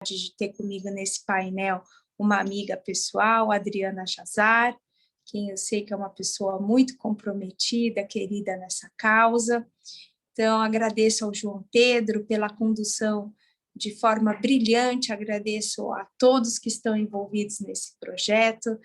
de ter comigo nesse painel uma amiga pessoal, Adriana Jazar, quem eu sei que é uma pessoa muito comprometida, querida nessa causa. Então, agradeço ao João Pedro pela condução de forma brilhante, agradeço a todos que estão envolvidos nesse projeto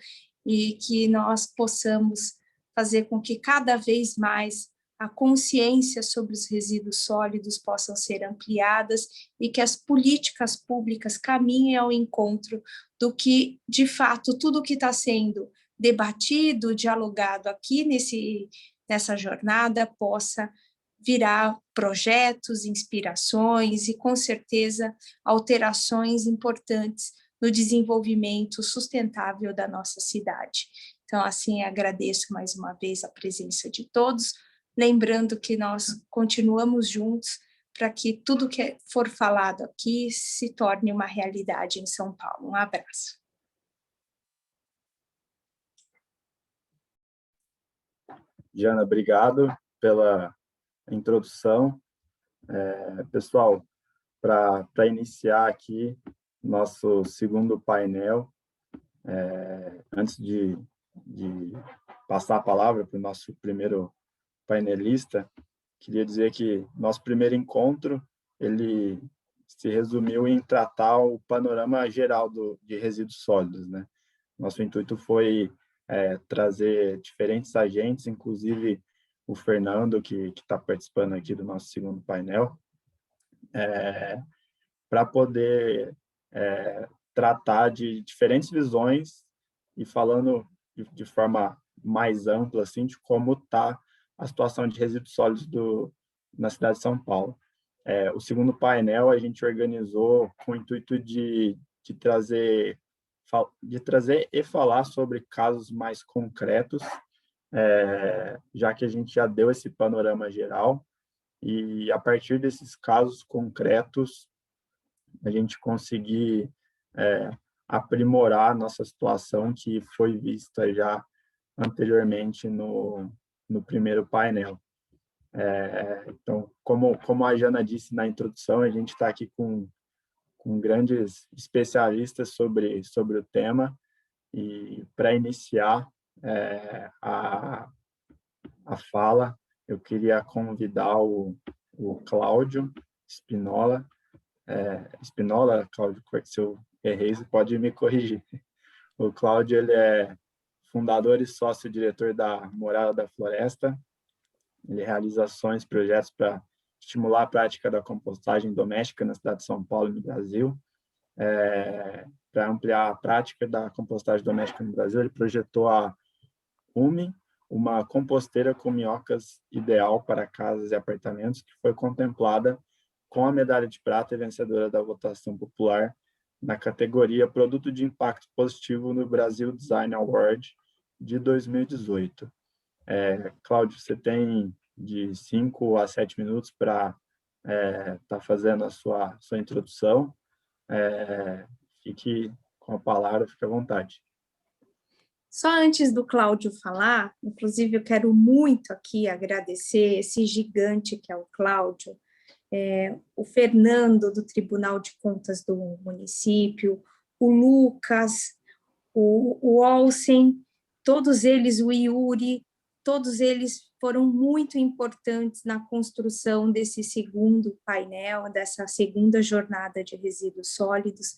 e que nós possamos fazer com que cada vez mais a consciência sobre os resíduos sólidos possam ser ampliadas e que as políticas públicas caminhem ao encontro do que, de fato, tudo o que está sendo debatido, dialogado aqui nessa jornada possa virar projetos, inspirações e, com certeza, alterações importantes no desenvolvimento sustentável da nossa cidade. Então, assim, agradeço mais uma vez a presença de todos, lembrando que nós continuamos juntos para que tudo que for falado aqui se torne uma realidade em São Paulo. Um abraço. Jana, obrigado pela introdução. Pessoal, para iniciar aqui nosso segundo painel, antes de passar a palavra para o nosso primeiro painelista, queria dizer que nosso primeiro encontro, ele se resumiu em tratar o panorama geral de resíduos sólidos, né? Nosso intuito foi trazer diferentes agentes, inclusive o Fernando, que está participando aqui do nosso segundo painel, para poder tratar de diferentes visões e falando de forma mais ampla assim, de como está a situação de resíduos sólidos na cidade de São Paulo. O segundo painel a gente organizou com o intuito de trazer e falar sobre casos mais concretos, já que a gente já deu esse panorama geral, e a partir desses casos concretos, a gente conseguir aprimorar a nossa situação, que foi vista já anteriormente no primeiro painel. Então, como a Jana disse na introdução, a gente está aqui com grandes especialistas sobre o tema, e para iniciar a fala, eu queria convidar o Cláudio Spinola. Cláudio, se eu errei, você pode me corrigir. O Cláudio, ele é fundador e sócio-diretor da Morada da Floresta. Ele realiza ações, projetos para estimular a prática da compostagem doméstica na cidade de São Paulo e no Brasil. Para ampliar a prática da compostagem doméstica no Brasil, ele projetou a UMI, uma composteira com minhocas ideal para casas e apartamentos, que foi contemplada com a medalha de prata e vencedora da votação popular na categoria Produto de Impacto Positivo no Brasil Design Award de 2018. Cláudio, você tem de 5 a 7 minutos para estar fazendo a sua introdução. Fique com a palavra, fique à vontade. Só antes do Cláudio falar, inclusive eu quero muito aqui agradecer esse gigante que é o Cláudio, o Fernando do Tribunal de Contas do município, o Lucas, o Olsen, todos eles, o Yuri, todos eles foram muito importantes na construção desse segundo painel, dessa segunda jornada de resíduos sólidos.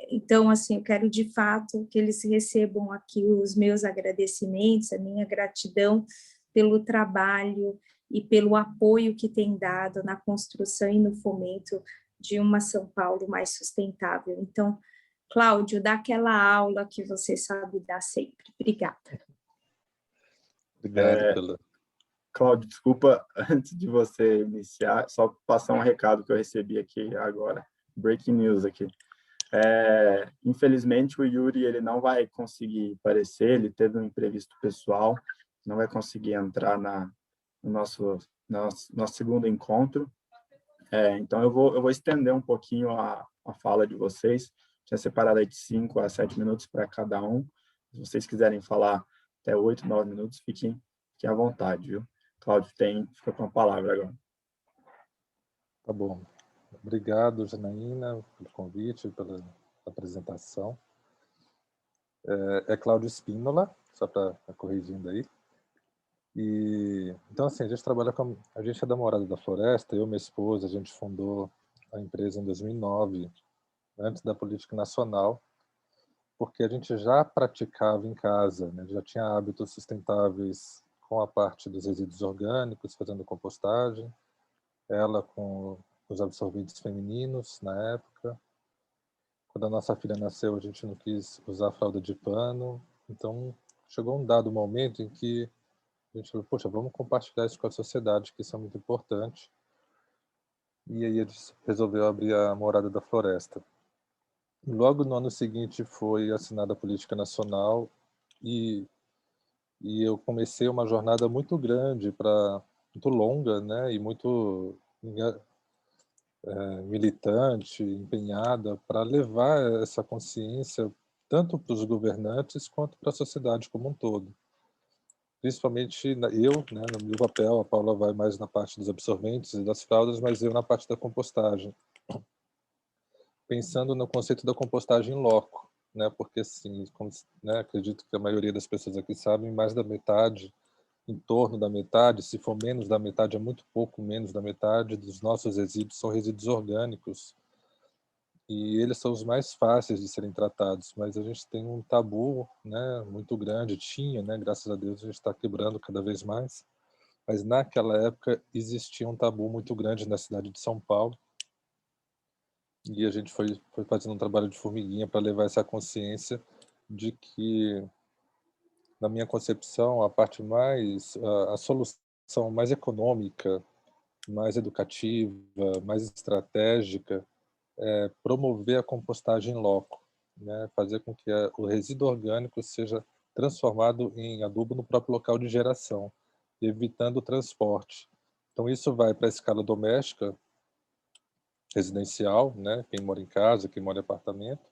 Então, assim, eu quero de fato que eles recebam aqui os meus agradecimentos, a minha gratidão pelo trabalho e pelo apoio que tem dado na construção e no fomento de uma São Paulo mais sustentável. Então, Cláudio, dá aquela aula que você sabe dar sempre. Obrigada. Obrigado pela... Cláudio, desculpa, antes de você iniciar, só passar um recado que eu recebi aqui agora. Breaking news aqui. Infelizmente, o Yuri ele não vai conseguir aparecer, ele teve um imprevisto pessoal, não vai conseguir entrar no nosso segundo encontro. Então, eu vou estender um pouquinho a fala de vocês. Tinha separado aí de 5 a 7 minutos para cada um. Se vocês quiserem falar até 8, 9 minutos, fiquem à vontade, viu? Cláudio, fica com a palavra agora. Tá bom. Obrigado, Janaína, pelo convite, pela apresentação. É Cláudio Espínola, só para corrigindo aí. Então, assim, a gente é da Morada da Floresta, eu e minha esposa, a gente fundou a empresa em 2009, antes da política nacional, porque a gente já praticava em casa, né? Já tinha hábitos sustentáveis com a parte dos resíduos orgânicos, fazendo compostagem, ela com os absorventes femininos na época. Quando a nossa filha nasceu, a gente não quis usar fralda de pano, então chegou um dado momento em que a gente falou, poxa, vamos compartilhar isso com a sociedade, que isso é muito importante. E aí eles resolveu abrir a Morada da Floresta. Logo no ano seguinte foi assinada a política nacional e eu comecei uma jornada muito grande, muito longa, né, e muito militante, empenhada para levar essa consciência tanto para os governantes quanto para a sociedade como um todo. Principalmente eu, né, no meu papel, a Paula vai mais na parte dos absorventes e das fraldas, mas eu na parte da compostagem. Pensando no conceito da compostagem in loco, né, porque assim, né, acredito que a maioria das pessoas aqui sabem, mais da metade, em torno da metade, se for menos da metade, é muito pouco menos da metade dos nossos resíduos são resíduos orgânicos, e eles são os mais fáceis de serem tratados, mas a gente tem um tabu, né, muito grande, né, graças a Deus a gente está quebrando cada vez mais, mas naquela época existia um tabu muito grande na cidade de São Paulo, e a gente foi fazendo um trabalho de formiguinha para levar essa consciência de que, na minha concepção, a solução mais econômica, mais educativa, mais estratégica, promover a compostagem in loco, né? Fazer com que o resíduo orgânico seja transformado em adubo no próprio local de geração, evitando o transporte. Então isso vai para a escala doméstica, residencial, né? Quem mora em casa, quem mora em apartamento,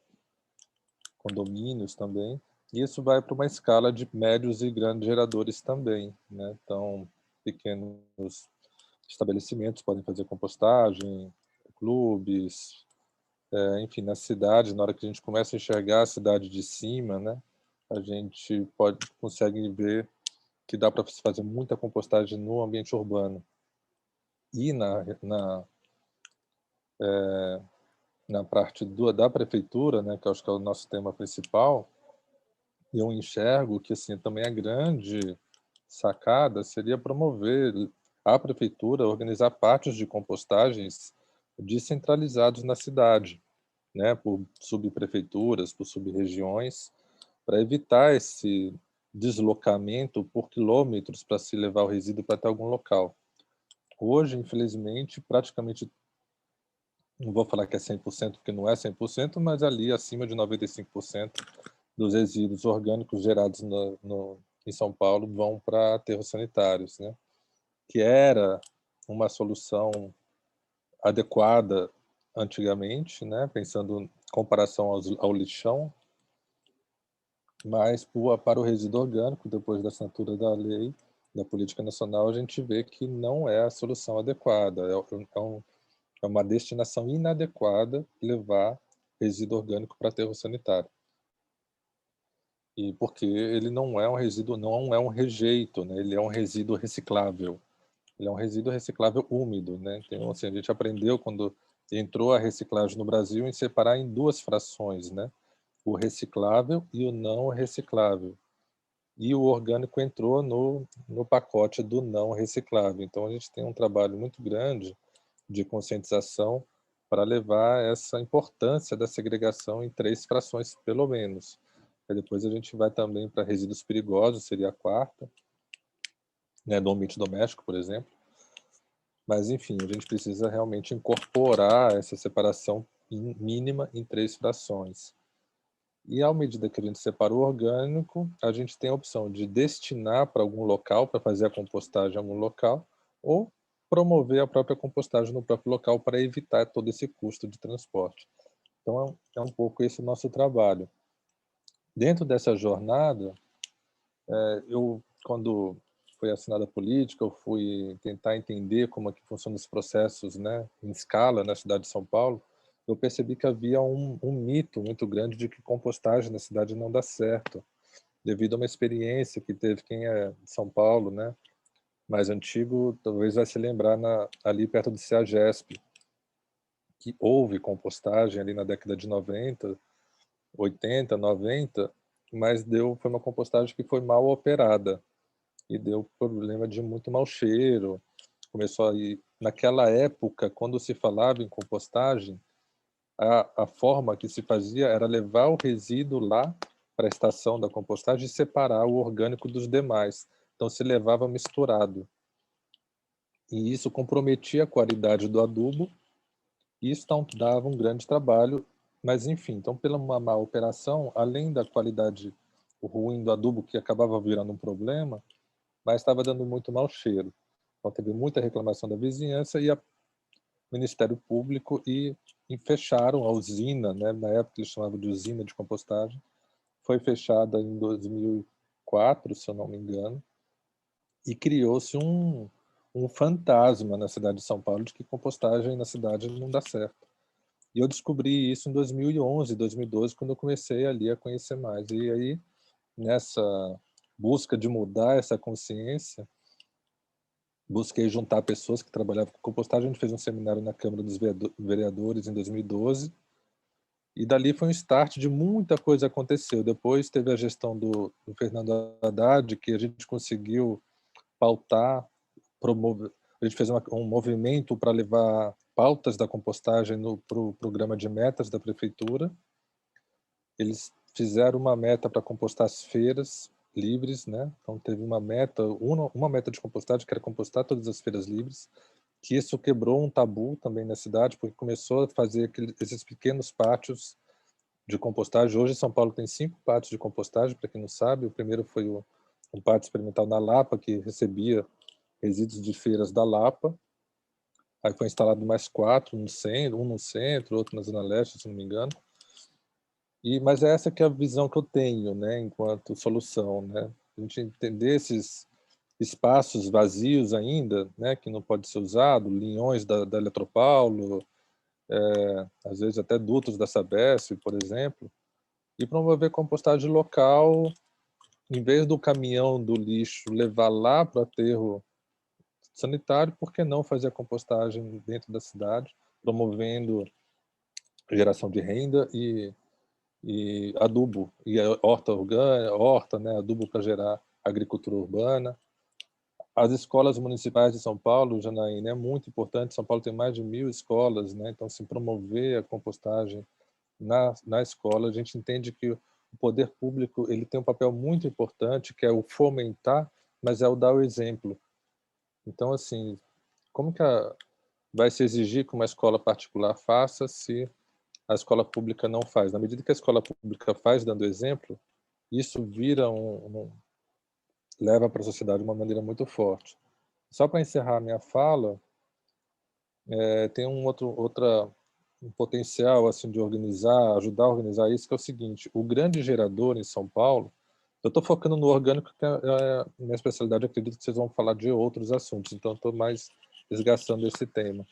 condomínios também. E isso vai para uma escala de médios e grandes geradores também, né? Então, pequenos estabelecimentos podem fazer compostagem, clubes, enfim, na cidade, na hora que a gente começa a enxergar a cidade de cima, né, a gente consegue ver que dá para se fazer muita compostagem no ambiente urbano. E na parte da prefeitura, né, que eu acho que é o nosso tema principal, eu enxergo que assim também a grande sacada seria promover a prefeitura organizar pátios de compostagens descentralizados na cidade, né, por subprefeituras, por sub-regiões, para evitar esse deslocamento por quilômetros para se levar o resíduo para até algum local. Hoje, infelizmente, praticamente, não vou falar que é 100%, porque não é 100%, mas ali acima de 95% dos resíduos orgânicos gerados em São Paulo vão para aterros sanitários, né? Que era uma solução adequada antigamente, né? Pensando em comparação ao lixão, mas para o resíduo orgânico, depois da assinatura da lei, da política nacional, a gente vê que não é a solução adequada, é uma destinação inadequada levar resíduo orgânico para aterro sanitário. E porque ele não é um resíduo, não é um rejeito, né? Ele é um resíduo reciclável. Ele é um resíduo reciclável úmido, né? Então, assim, a gente aprendeu quando entrou a reciclagem no Brasil em separar em duas frações, né? O reciclável e o não reciclável. E o orgânico entrou no pacote do não reciclável. Então, a gente tem um trabalho muito grande de conscientização para levar essa importância da segregação em 3 frações, pelo menos. Aí depois a gente vai também para resíduos perigosos, seria a quarta, né, do ambiente doméstico, por exemplo. Mas, enfim, a gente precisa realmente incorporar essa separação mínima em 3 frações. E, à medida que a gente separa o orgânico, a gente tem a opção de destinar para algum local, para fazer a compostagem em algum local, ou promover a própria compostagem no próprio local para evitar todo esse custo de transporte. Então, é um pouco esse o nosso trabalho. Dentro dessa jornada, quando foi assinada a política, eu fui tentar entender como é que funcionam os processos, né, em escala na cidade de São Paulo, eu percebi que havia um mito muito grande de que compostagem na cidade não dá certo, devido a uma experiência que teve quem é de São Paulo, né, mais antigo, talvez vai se lembrar ali perto do CEAGESP, que houve compostagem ali na década de 90, 80, 90, mas foi uma compostagem que foi mal operada e deu problema de muito mau cheiro. Começou aí, naquela época, quando se falava em compostagem, a forma que se fazia era levar o resíduo lá para a estação da compostagem e separar o orgânico dos demais. Então se levava misturado. E isso comprometia a qualidade do adubo e isso dava um grande trabalho, mas enfim, então pela uma má operação, além da qualidade ruim do adubo, que acabava virando um problema, mas estava dando muito mau cheiro. Então teve muita reclamação da vizinhança e o Ministério Público e fecharam a usina, né? Na época eles chamavam de usina de compostagem, foi fechada em 2004, se eu não me engano, e criou-se um fantasma na cidade de São Paulo de que compostagem na cidade não dá certo. E eu descobri isso em 2011, 2012, quando eu comecei ali a conhecer mais. E aí, nessa busca de mudar essa consciência, busquei juntar pessoas que trabalhavam com compostagem. A gente fez um seminário na Câmara dos Vereadores em 2012, e dali foi um start de muita coisa aconteceu. Depois teve a gestão do Fernando Haddad, que a gente conseguiu pautar, promover. A gente fez um movimento para levar pautas da compostagem para o programa de metas da prefeitura. Eles fizeram uma meta para compostar as feiras livres, né? Então teve uma meta de compostagem, que era compostar todas as feiras livres, que isso quebrou um tabu também na cidade, porque começou a fazer esses pequenos pátios de compostagem. Hoje São Paulo tem 5 pátios de compostagem, para quem não sabe. O primeiro foi um pátio experimental na Lapa, que recebia resíduos de feiras da Lapa. Aí foi instalado mais 4 no centro, um no centro, outro na Zona Leste, se não me engano. Mas essa que é a visão que eu tenho, né, enquanto solução, né? A gente entender esses espaços vazios ainda, né, que não pode ser usado, linhões da Eletropaulo, às vezes até dutos da Sabesp, por exemplo, e promover compostagem local, em vez do caminhão do lixo levar lá para o aterro sanitário, por que não fazer a compostagem dentro da cidade, promovendo geração de renda e adubo, e horta orgânica, né, adubo para gerar agricultura urbana. As escolas municipais de São Paulo, Janaína, é muito importante. São Paulo tem mais de 1.000 escolas, né? Então, se promover a compostagem na escola, a gente entende que o poder público ele tem um papel muito importante, que é o fomentar, mas é o dar o exemplo. Então, assim, como que vai se exigir que uma escola particular faça se a escola pública não faz? Na medida que a escola pública faz, dando exemplo, isso vira leva para a sociedade de uma maneira muito forte. Só para encerrar minha fala, tem um potencial assim de ajudar a organizar isso, que é o seguinte: o grande gerador em São Paulo, eu estou focando no orgânico, que é a minha especialidade. Eu acredito que vocês vão falar de outros assuntos, então estou mais desgastando esse tema.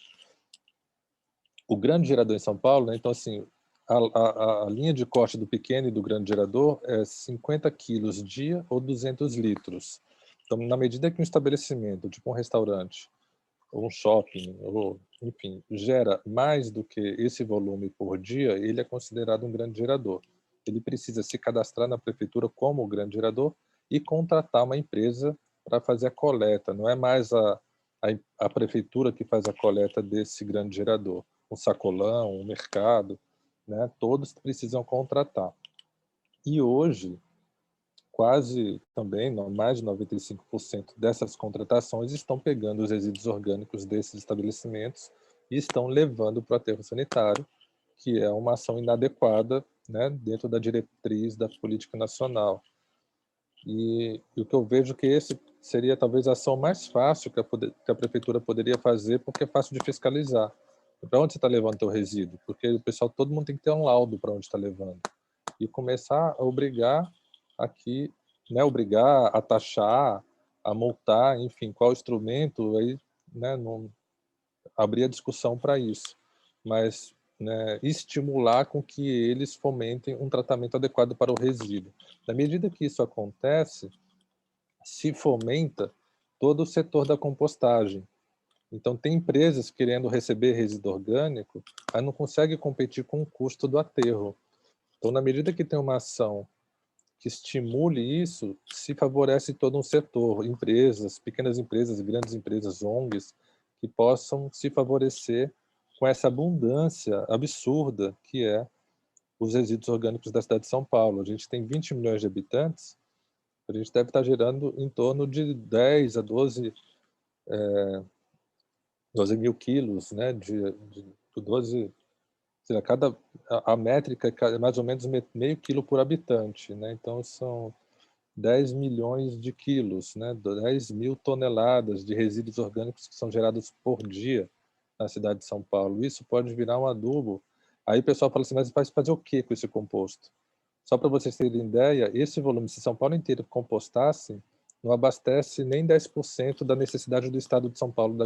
O grande gerador em São Paulo, né, então assim, a linha de corte do pequeno e do grande gerador é 50 quilos dia ou 200 litros. Então, na medida que um estabelecimento, tipo um restaurante, ou um shopping, ou, enfim, gera mais do que esse volume por dia, ele é considerado um grande gerador. Ele precisa se cadastrar na prefeitura como grande gerador e contratar uma empresa para fazer a coleta. Não é mais a prefeitura que faz a coleta desse grande gerador. Um sacolão, um mercado, né? Todos precisam contratar. E hoje, quase também, mais de 95% dessas contratações estão pegando os resíduos orgânicos desses estabelecimentos e estão levando para o aterro sanitário, que é uma ação inadequada, né, dentro da diretriz da política nacional. E o que eu vejo que esse seria talvez a ação mais fácil que a prefeitura poderia fazer, porque é fácil de fiscalizar. Para onde você está levando o teu resíduo? Porque o pessoal, todo mundo tem que ter um laudo para onde está levando. E começar a obrigar aqui, né, obrigar a taxar, a multar, enfim, qual instrumento, aí, né, não abrir a discussão para isso, mas, né, estimular com que eles fomentem um tratamento adequado para o resíduo. Na medida que isso acontece, se fomenta todo o setor da compostagem. Então, tem empresas querendo receber resíduo orgânico, mas não consegue competir com o custo do aterro. Então, na medida que tem uma ação que estimule isso, se favorece todo um setor, empresas, pequenas empresas, grandes empresas, ONGs, que possam se favorecer com essa abundância absurda que é os resíduos orgânicos da cidade de São Paulo. A gente tem 20 milhões de habitantes, a gente deve estar gerando em torno de 10 a 12 mil quilos, né, de 12, sei lá, a métrica é mais ou menos meio quilo por habitante, né, então são 10 milhões de quilos, né, 10 mil toneladas de resíduos orgânicos que são gerados por dia na cidade de São Paulo. Isso pode virar um adubo. Aí o pessoal fala assim, mas vai fazer o que com esse composto? Só para vocês terem ideia, esse volume, se São Paulo inteiro compostasse, não abastece nem 10% da necessidade do estado de São Paulo da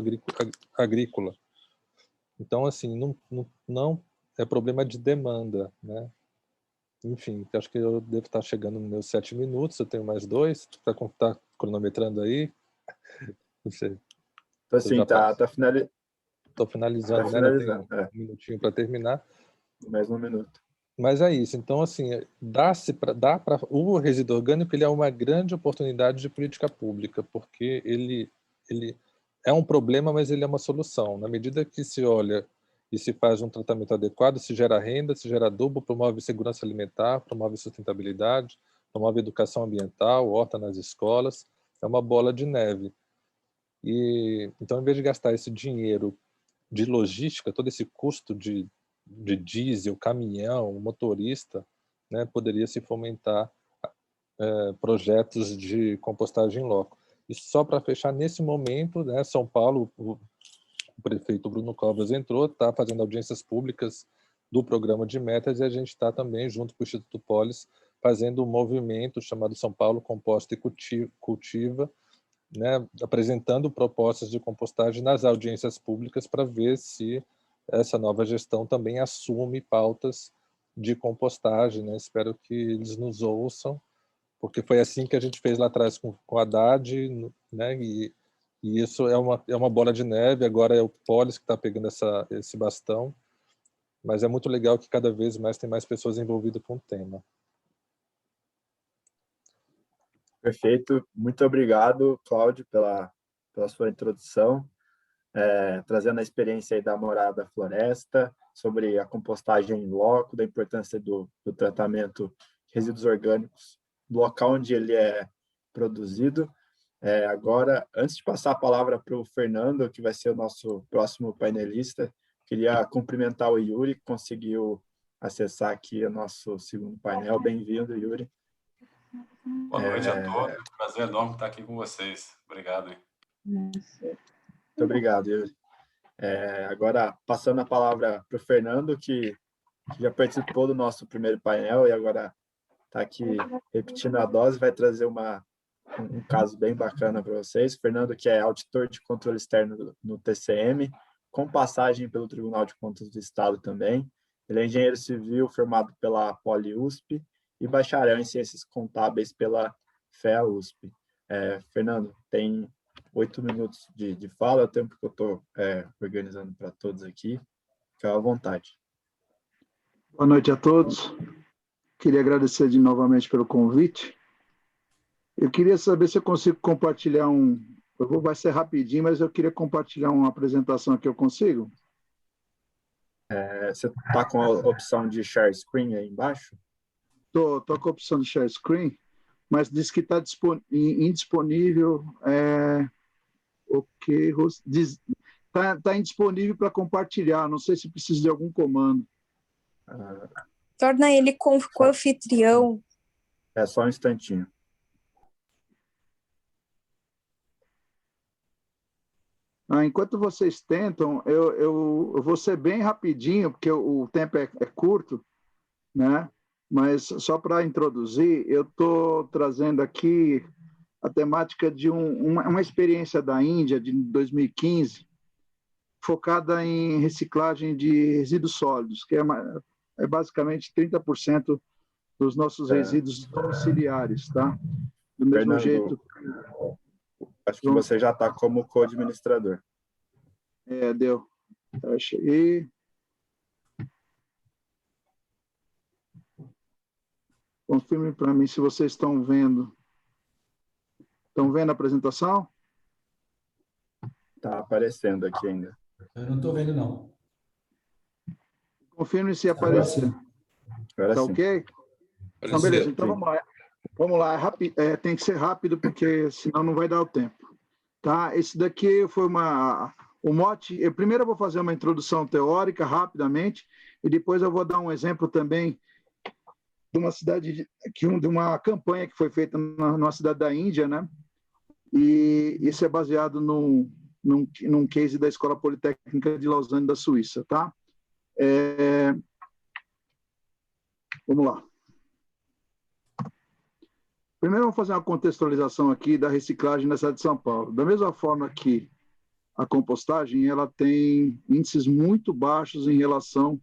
agrícola. Então, assim, não é problema de demanda, né? Enfim, acho que eu devo estar chegando nos meus 7 minutos, eu tenho mais 2, está cronometrando aí? Não sei. Então, assim, Estou finalizando, né? Ainda tenho um minutinho para terminar. Mais um minuto. Mas é isso. Então, assim, dá para o resíduo orgânico, ele é uma grande oportunidade de política pública, porque ele é um problema, mas ele é uma solução. Na medida que se olha e se faz um tratamento adequado, se gera renda, se gera adubo, promove segurança alimentar, promove sustentabilidade, promove educação ambiental, horta nas escolas, é uma bola de neve. E então, em vez de gastar esse dinheiro de logística, todo esse custo de diesel, caminhão, motorista, né, poderia se fomentar projetos de compostagem em loco. E só para fechar, nesse momento, né, São Paulo, o prefeito Bruno Covas entrou, está fazendo audiências públicas do programa de metas e a gente está também, junto com o Instituto Polis, fazendo um movimento chamado São Paulo Composta e Cultiva, né, apresentando propostas de compostagem nas audiências públicas para ver se essa nova gestão também assume pautas de compostagem, né? Espero que eles nos ouçam, porque foi assim que a gente fez lá atrás com a Haddad, né? E isso é uma bola de neve, agora é o Polis que está pegando esse bastão, mas é muito legal que cada vez mais tem mais pessoas envolvidas com o tema. Perfeito. Muito obrigado, Cláudio, pela sua introdução, trazendo a experiência aí da Morada Floresta, sobre a compostagem em loco, da importância do tratamento de resíduos orgânicos do local onde ele é produzido. Agora, antes de passar a palavra para o Fernando, que vai ser o nosso próximo painelista, queria cumprimentar o Yuri, que conseguiu acessar aqui o nosso segundo painel. Bem-vindo, Yuri. Boa noite a todos. Prazer enorme estar aqui com vocês. Obrigado. Muito obrigado, Yuri. Agora, passando a palavra para o Fernando, que já participou do nosso primeiro painel e agora está aqui repetindo a dose, vai trazer um caso bem bacana para vocês. Fernando, que é auditor de controle externo no TCM, com passagem pelo Tribunal de Contas do Estado também. Ele é engenheiro civil formado pela Poli-USP e bacharel em Ciências Contábeis pela FEA-USP. Fernando, tem 8 minutos de fala, é o tempo que eu estou organizando para todos aqui. Fica à vontade. Boa noite a todos. Queria agradecer novamente pelo convite. Eu queria saber se eu consigo compartilhar vai ser rapidinho, mas eu queria compartilhar uma apresentação aqui, eu consigo? Você está com a opção de share screen aí embaixo? Estou com a opção de share screen, mas diz que está indisponível. Está indisponível para compartilhar, não sei se precisa de algum comando. Torna ele co-anfitrião. Só um instantinho. Enquanto vocês tentam, eu vou ser bem rapidinho, porque o tempo é curto, né? Mas só para introduzir, eu estou trazendo aqui a temática de uma experiência da Índia de 2015, focada em reciclagem de resíduos sólidos, que é basicamente 30% dos nossos resíduos domiciliares, tá? Do mesmo Fernando, jeito. Acho que você já está como co-administrador. Deu. Eu cheguei. Confirme para mim se vocês estão vendo. Estão vendo a apresentação? Está aparecendo aqui ainda. Eu não estou vendo, não. Confirme se aparecer. Agora Tá sim. ok? Então, beleza. Então, vamos lá. Vamos lá. Tem que ser rápido, porque senão não vai dar o tempo. Tá? Esse daqui foi o mote. Primeiro eu vou fazer uma introdução teórica, rapidamente, e depois eu vou dar um exemplo também de uma cidade, de uma campanha que foi feita numa cidade da Índia, né? E isso é baseado num case da Escola Politécnica de Lausanne, da Suíça, tá? Vamos lá. Primeiro, vamos fazer uma contextualização aqui da reciclagem na cidade de São Paulo. Da mesma forma que a compostagem, ela tem índices muito baixos em relação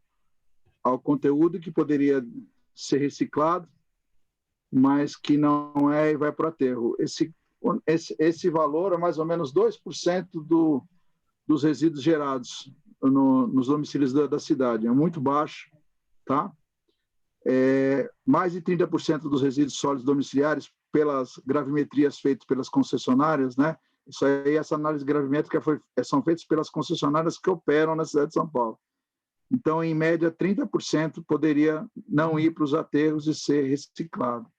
ao conteúdo que poderia ser reciclado, mas que não é e vai para o aterro. Esse valor é mais ou menos 2% dos resíduos gerados nos domicílios da cidade. É muito baixo, tá? Mais de 30% dos resíduos sólidos domiciliares, pelas gravimetrias feitas pelas concessionárias, né? Isso aí, essa análise gravimétrica são feitas pelas concessionárias que operam na cidade de São Paulo. Então, em média, 30% poderia não ir para os aterros e ser reciclado.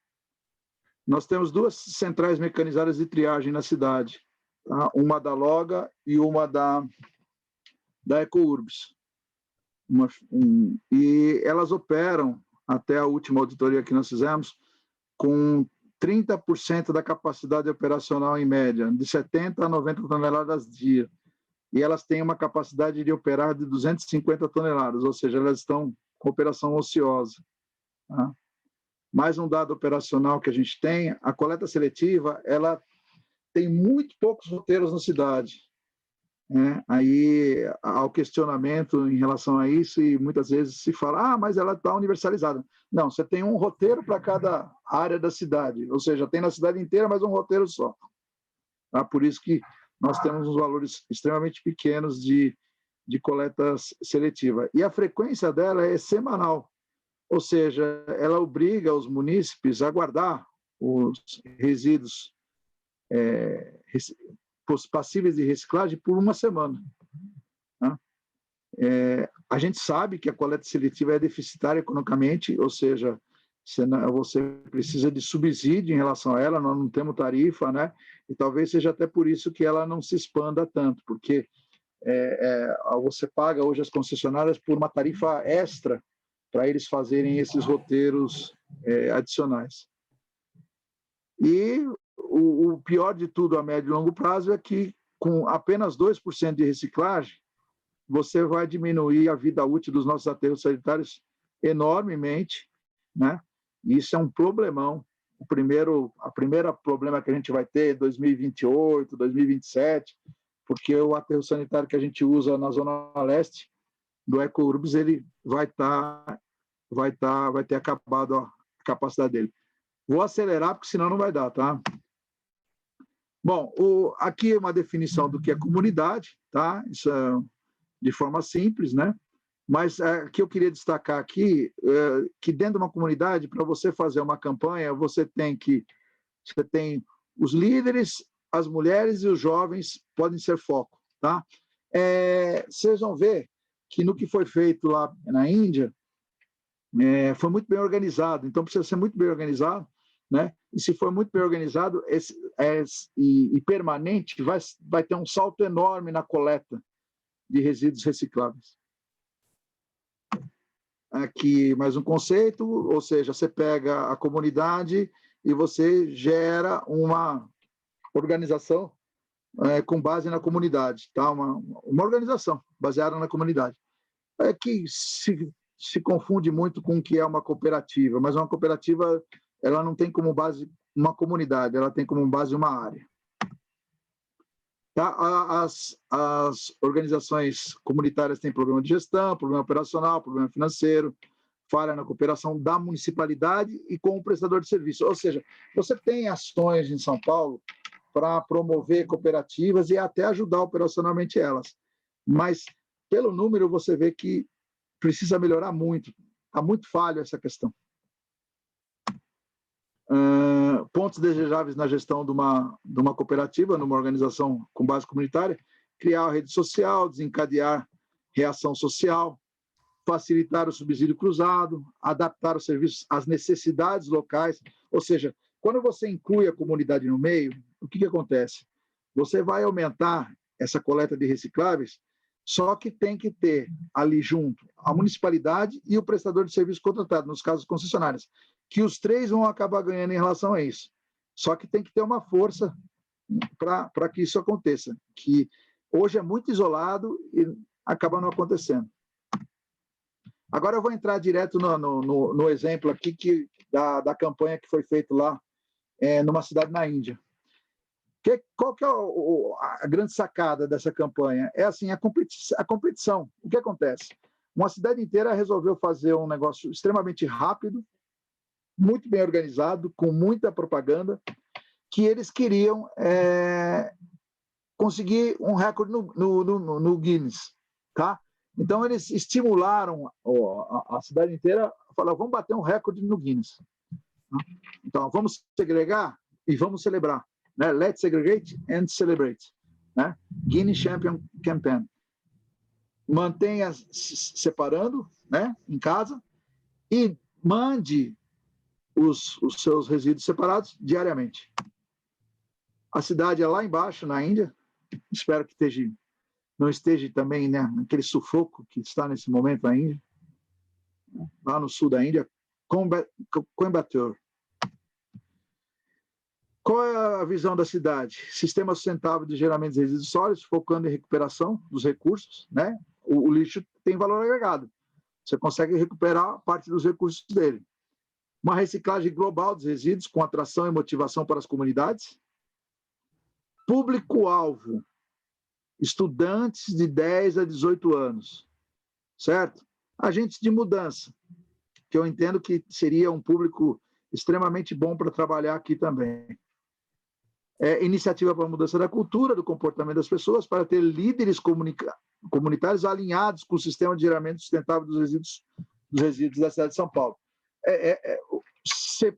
Nós temos 2 centrais mecanizadas de triagem na cidade, tá? Uma da Loga e uma da EcoUrbs. E elas operam, até a última auditoria que nós fizemos, com 30% da capacidade operacional em média, de 70 a 90 toneladas dia. E elas têm uma capacidade de operar de 250 toneladas, ou seja, elas estão com operação ociosa. Tá? Mais um dado operacional que a gente tem, a coleta seletiva, ela tem muito poucos roteiros na cidade. Né? Aí há o questionamento em relação a isso e muitas vezes se fala, mas ela está universalizada. Não, você tem um roteiro para cada área da cidade, ou seja, tem na cidade inteira, mas um roteiro só. Tá? Por isso que nós temos uns valores extremamente pequenos de coleta seletiva. E a frequência dela é semanal, ou seja, ela obriga os munícipes a guardar os resíduos passíveis de reciclagem por uma semana. Tá? A gente sabe que a coleta seletiva é deficitária economicamente, ou seja, você precisa de subsídio em relação a ela, nós não temos tarifa, né? E talvez seja até por isso que ela não se expanda tanto, porque você paga hoje as concessionárias por uma tarifa extra para eles fazerem esses roteiros adicionais. E o pior de tudo a médio e longo prazo é que, com apenas 2% de reciclagem, você vai diminuir a vida útil dos nossos aterros sanitários enormemente, né? Isso é um problemão. A primeira problema que a gente vai ter é 2028, 2027, porque o aterro sanitário que a gente usa na Zona Leste do EcoUrbs, ele vai ter acabado a capacidade dele. Vou acelerar, porque senão não vai dar, tá? Bom, aqui é uma definição do que é comunidade, tá? Isso é de forma simples, né? Mas o que eu queria destacar aqui que dentro de uma comunidade, para você fazer uma campanha, você tem os líderes, as mulheres e os jovens podem ser foco, tá? Vocês vão ver que no que foi feito lá na Índia, foi muito bem organizado, então precisa ser muito bem organizado, né? E se for muito bem organizado e permanente, vai ter um salto enorme na coleta de resíduos recicláveis. Aqui mais um conceito, ou seja, você pega a comunidade e você gera uma organização com base na comunidade, tá? Uma organização baseada na comunidade. Que se confunde muito com o que é uma cooperativa, mas uma cooperativa ela não tem como base uma comunidade, ela tem como base uma área. Tá? As organizações comunitárias têm problema de gestão, problema operacional, problema financeiro, falha na cooperação da municipalidade e com o prestador de serviço. Ou seja, você tem ações em São Paulo para promover cooperativas e até ajudar operacionalmente elas. Mas, pelo número, você vê que precisa melhorar muito. Está muito falho essa questão. Pontos desejáveis na gestão de uma cooperativa, numa organização com base comunitária, criar a rede social, desencadear reação social, facilitar o subsídio cruzado, adaptar os serviços às necessidades locais. Ou seja, quando você inclui a comunidade no meio, o que acontece? Você vai aumentar essa coleta de recicláveis, só que tem que ter ali junto a municipalidade e o prestador de serviço contratado, nos casos concessionários, que os três vão acabar ganhando em relação a isso. Só que tem que ter uma força para que isso aconteça, que hoje é muito isolado e acaba não acontecendo. Agora eu vou entrar direto no exemplo aqui da campanha que foi feita lá numa cidade na Índia. Qual que é a grande sacada dessa campanha? É assim, a competição. O que acontece? Uma cidade inteira resolveu fazer um negócio extremamente rápido, muito bem organizado, com muita propaganda, que eles queriam conseguir um recorde no Guinness, tá? Então, eles estimularam a cidade inteira, falaram, vamos bater um recorde no Guinness. Então, vamos segregar e vamos celebrar. Né? Let's segregate and celebrate. Né? Guinness Champion Campaign. Mantenha separando, né, em casa e mande os seus resíduos separados diariamente. A cidade é lá embaixo, na Índia. Espero que não esteja também, né, naquele sufoco que está nesse momento na Índia. Lá no sul da Índia, Coimbatore. Qual é a visão da cidade? Sistema sustentável de geramento de resíduos sólidos, focando em recuperação dos recursos, né? O lixo tem valor agregado. Você consegue recuperar parte dos recursos dele. Uma reciclagem global dos resíduos, com atração e motivação para as comunidades. Público-alvo, estudantes de 10 a 18 anos, certo? Agentes de mudança, que eu entendo que seria um público extremamente bom para trabalhar aqui também. Iniciativa para a mudança da cultura, do comportamento das pessoas, para ter líderes comunitários alinhados com o sistema de geramento sustentável dos resíduos da cidade de São Paulo. Você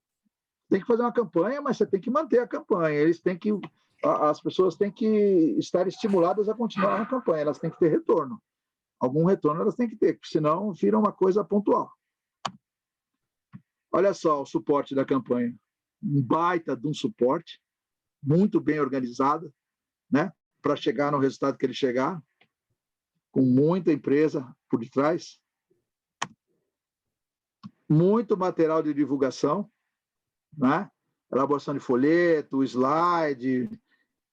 tem que fazer uma campanha, mas você tem que manter a campanha. As pessoas têm que estar estimuladas a continuar na campanha, elas têm que ter retorno. Algum retorno elas têm que ter, senão vira uma coisa pontual. Olha só o suporte da campanha. Um baita de um suporte, muito bem organizado, né, para chegar no resultado que ele chegar, com muita empresa por detrás, muito material de divulgação, né, elaboração de folheto, slide,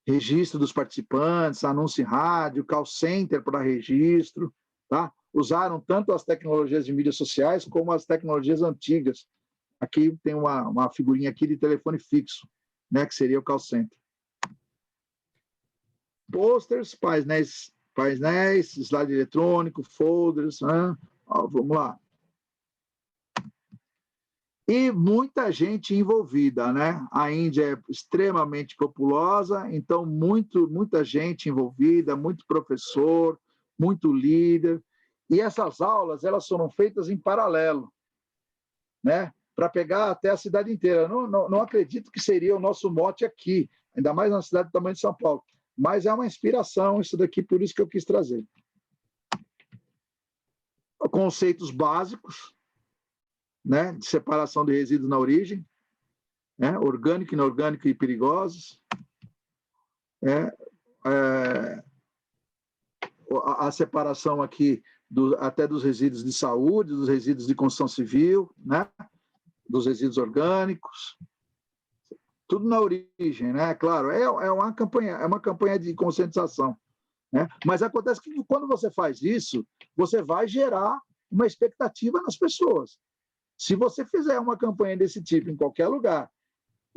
registro dos participantes, anúncio em rádio, call center para registro, tá? Usaram tanto as tecnologias de mídias sociais como as tecnologias antigas. Aqui tem uma figurinha aqui de telefone fixo, né, que seria o call center. Posters, painéis, slide eletrônico, folders, né? Vamos lá. E muita gente envolvida, né? A Índia é extremamente populosa, então muita gente envolvida, muito professor, muito líder. E essas aulas, elas foram feitas em paralelo, né? Para pegar até a cidade inteira. Não acredito que seria o nosso mote aqui, ainda mais na cidade do tamanho de São Paulo. Mas é uma inspiração isso daqui, por isso que eu quis trazer. Conceitos básicos, né, de separação de resíduos na origem, né, orgânico, inorgânico e perigosos. A separação aqui até dos resíduos de saúde, dos resíduos de construção civil, né, dos resíduos orgânicos, tudo na origem, né? Claro, é uma campanha de conscientização, né? Mas acontece que quando você faz isso, você vai gerar uma expectativa nas pessoas. Se você fizer uma campanha desse tipo em qualquer lugar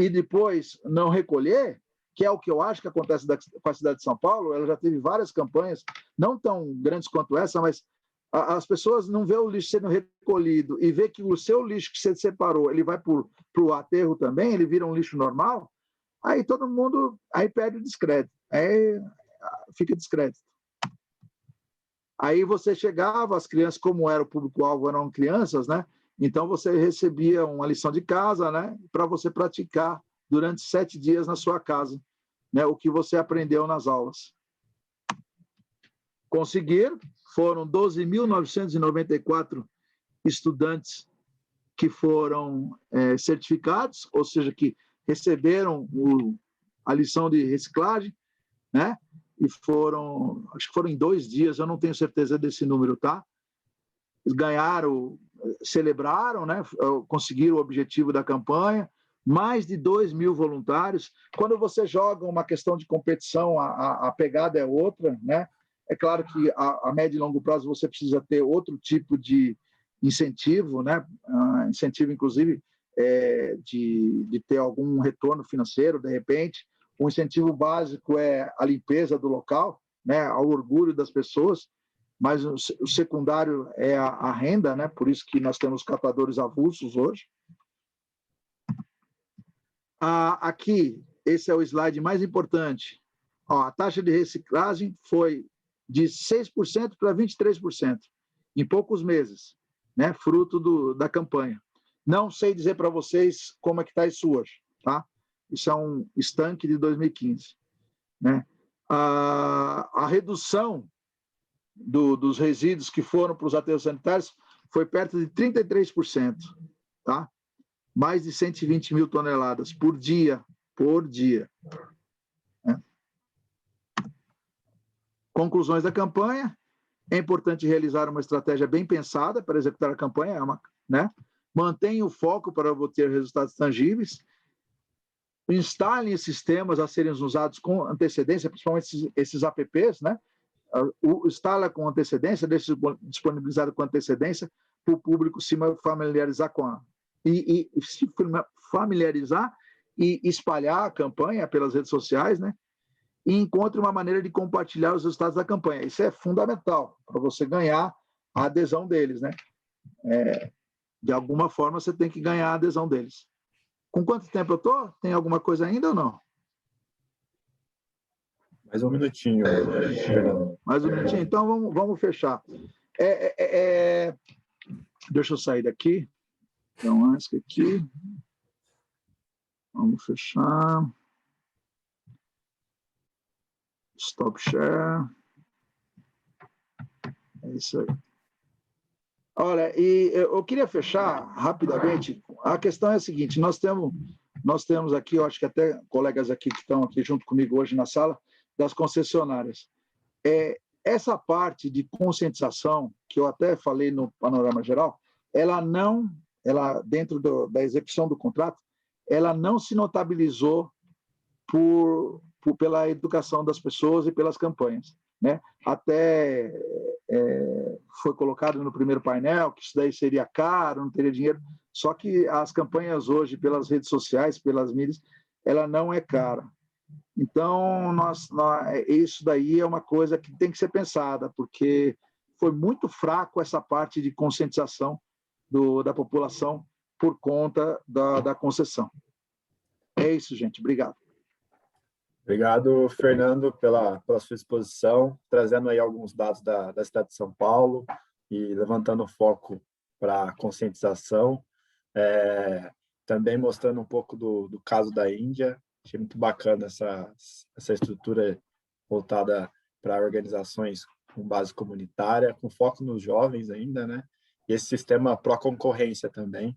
e depois não recolher, que é o que eu acho que acontece com a cidade de São Paulo. Ela já teve várias campanhas, não tão grandes quanto essa, mas as pessoas não vê o lixo sendo recolhido e vê que o seu lixo que você separou, ele vai para o aterro também, ele vira um lixo normal, aí todo mundo aí perde o descrédito, aí fica descrédito. Aí você chegava, as crianças, como era o público-alvo, eram crianças, né? Então você recebia uma lição de casa, né? Para você praticar durante 7 dias na sua casa, né? O que você aprendeu nas aulas. Conseguiram, foram 12.994 estudantes que foram certificados, ou seja, que receberam a lição de reciclagem, né? E acho que foram em 2 dias, eu não tenho certeza desse número, tá? Eles ganharam, celebraram, né? Conseguiram o objetivo da campanha, mais de 2.000 voluntários. Quando você joga uma questão de competição, a pegada é outra, né? É claro que a médio e longo prazo você precisa ter outro tipo de incentivo, né? Incentivo, inclusive, de ter algum retorno financeiro, de repente. O incentivo básico é a limpeza do local, né? Ao orgulho das pessoas, mas o secundário é a renda, né? Por isso que nós temos catadores avulsos hoje. Aqui, esse é o slide mais importante. A taxa de reciclagem foi de 6% para 23%, em poucos meses, né? Fruto da campanha. Não sei dizer para vocês como é que está isso hoje, tá? Isso é um estanque de 2015, né? A redução dos resíduos que foram para os aterros sanitários foi perto de 33%, tá? Mais de 120 mil toneladas por dia, né? Conclusões da campanha: é importante realizar uma estratégia bem pensada para executar a campanha, né? Mantenha o foco para obter resultados tangíveis, instalem sistemas a serem usados com antecedência, principalmente esses apps, né? Instala com antecedência, deixa disponibilizado com antecedência para o público se familiarizar se familiarizar e espalhar a campanha pelas redes sociais, né? E encontre uma maneira de compartilhar os resultados da campanha. Isso é fundamental para você ganhar a adesão deles, né? De alguma forma você tem que ganhar a adesão deles. Com quanto tempo eu estou? Tem alguma coisa ainda ou não? Mais um minutinho, Fernando. Mais um minutinho? Então vamos fechar. Deixa eu sair daqui. Então, antes que aqui. Vamos fechar. Stop share. É isso aí. Olha, e eu queria fechar rapidamente. A questão é a seguinte: nós temos aqui, eu acho que até colegas aqui que estão aqui junto comigo hoje na sala, das concessionárias. Essa parte de conscientização, que eu até falei no panorama geral, ela dentro da execução do contrato, ela não se notabilizou pela educação das pessoas e pelas campanhas, né? Até foi colocado no primeiro painel que isso daí seria caro, não teria dinheiro, só que as campanhas hoje, pelas redes sociais, pelas mídias, ela não é cara. Então, isso daí é uma coisa que tem que ser pensada, porque foi muito fraco essa parte de conscientização da população por conta da concessão. É isso, gente. Obrigado. Obrigado, Fernando, pela sua exposição, trazendo aí alguns dados da cidade de São Paulo e levantando o foco para a conscientização. Também mostrando um pouco do caso da Índia. Achei muito bacana essa estrutura voltada para organizações com base comunitária, com foco nos jovens ainda, né? E esse sistema pró-concorrência também,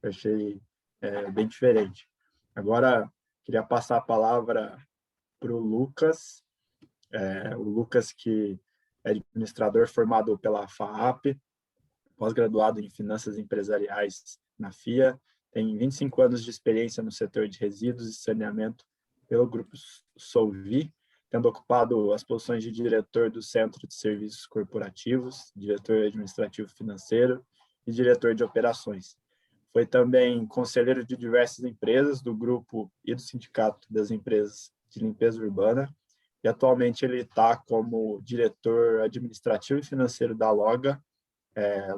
eu achei bem diferente. Agora, queria passar a palavra para o Lucas, que é administrador formado pela FAAP, pós-graduado em Finanças Empresariais na FIA, tem 25 anos de experiência no setor de resíduos e saneamento pelo Grupo Solvi, tendo ocupado as posições de diretor do Centro de Serviços Corporativos, diretor administrativo financeiro e diretor de operações. Foi também conselheiro de diversas empresas do grupo e do Sindicato das Empresas de Limpeza Urbana, e atualmente ele está como diretor administrativo e financeiro da Loga,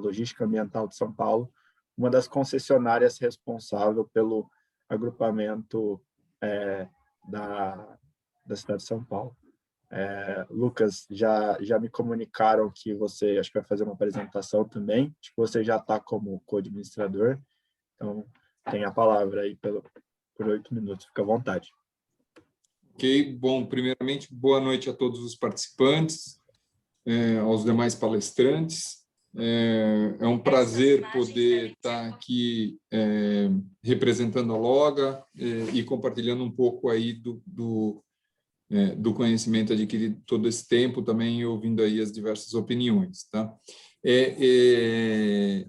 Logística Ambiental de São Paulo, uma das concessionárias responsável pelo agrupamento da cidade de São Paulo. Lucas, já me comunicaram que você, acho que vai fazer uma apresentação também, acho que você já está como co-administrador, então tem a palavra aí por 8 minutos, fica à vontade. Ok, bom, primeiramente, boa noite a todos os participantes, aos demais palestrantes. É um prazer poder estar aqui representando a Loga e compartilhando um pouco aí do conhecimento adquirido todo esse tempo, também ouvindo aí as diversas opiniões, tá?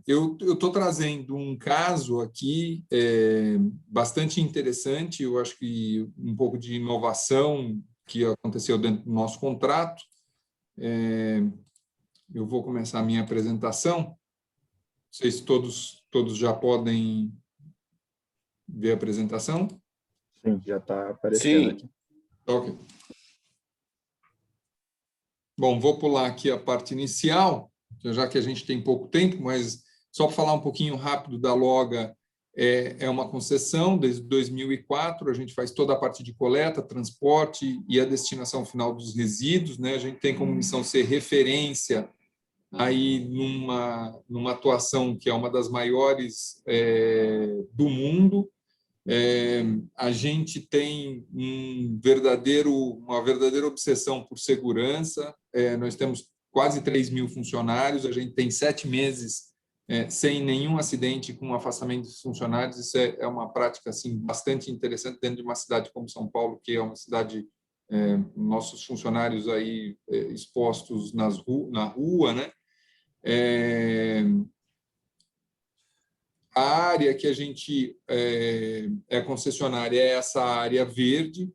Eu estou trazendo um caso aqui bastante interessante, eu acho que um pouco de inovação que aconteceu dentro do nosso contrato. Eu vou começar a minha apresentação. Não sei se todos já podem ver a apresentação. Sim, já está aparecendo aqui. Ok. Bom, vou pular aqui a parte inicial, já que a gente tem pouco tempo, mas só para falar um pouquinho rápido da Loga, é uma concessão desde 2004, a gente faz toda a parte de coleta, transporte e a destinação final dos resíduos, né? A gente tem como missão ser referência aí numa atuação que é uma das maiores do mundo. A gente tem uma verdadeira obsessão por segurança. Nós temos quase 3.000 funcionários, a gente tem 7 meses sem nenhum acidente com afastamento dos funcionários. Isso é uma prática assim, bastante interessante dentro de uma cidade como São Paulo, que é uma cidade, nossos funcionários aí expostos na rua, né? A área que a gente concessionária é essa área verde,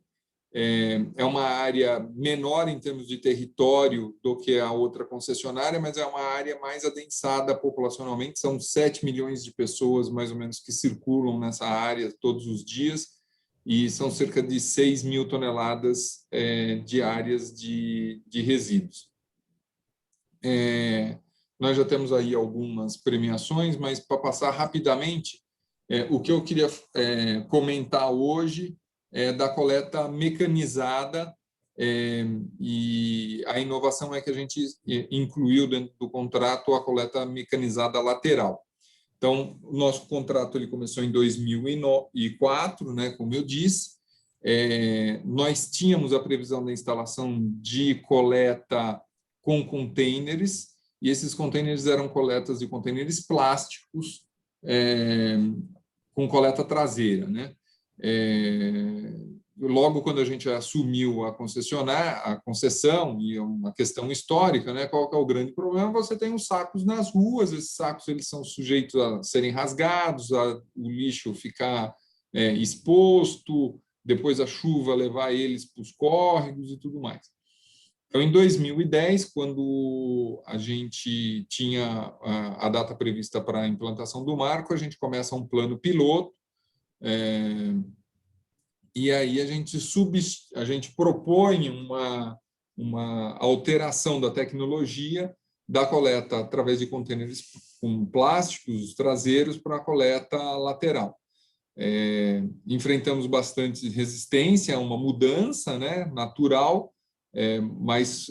é uma área menor em termos de território do que a outra concessionária, mas é uma área mais adensada populacionalmente, são 7 milhões de pessoas, mais ou menos, que circulam nessa área todos os dias, e são cerca de 6.000 toneladas diárias de resíduos. Nós já temos aí algumas premiações, mas para passar rapidamente, o que eu queria comentar hoje é da coleta mecanizada, e a inovação é que a gente incluiu dentro do contrato a coleta mecanizada lateral. Então, o nosso contrato ele começou em 2004, né, como eu disse. Nós tínhamos a previsão da instalação de coleta com containers, e esses containers eram coletas de containers plásticos com coleta traseira, né? Logo quando a gente assumiu a concessão, e é uma questão histórica, né? Qual que é o grande problema? Você tem os sacos nas ruas, esses sacos eles são sujeitos a serem rasgados, o lixo ficar exposto, depois a chuva levar eles para os córregos e tudo mais. Então, em 2010, quando a gente tinha a data prevista para a implantação do marco, a gente começa um plano piloto, e aí a gente propõe uma alteração da tecnologia da coleta através de contêineres com plásticos traseiros para a coleta lateral. Enfrentamos bastante resistência a uma mudança, né, natural, mas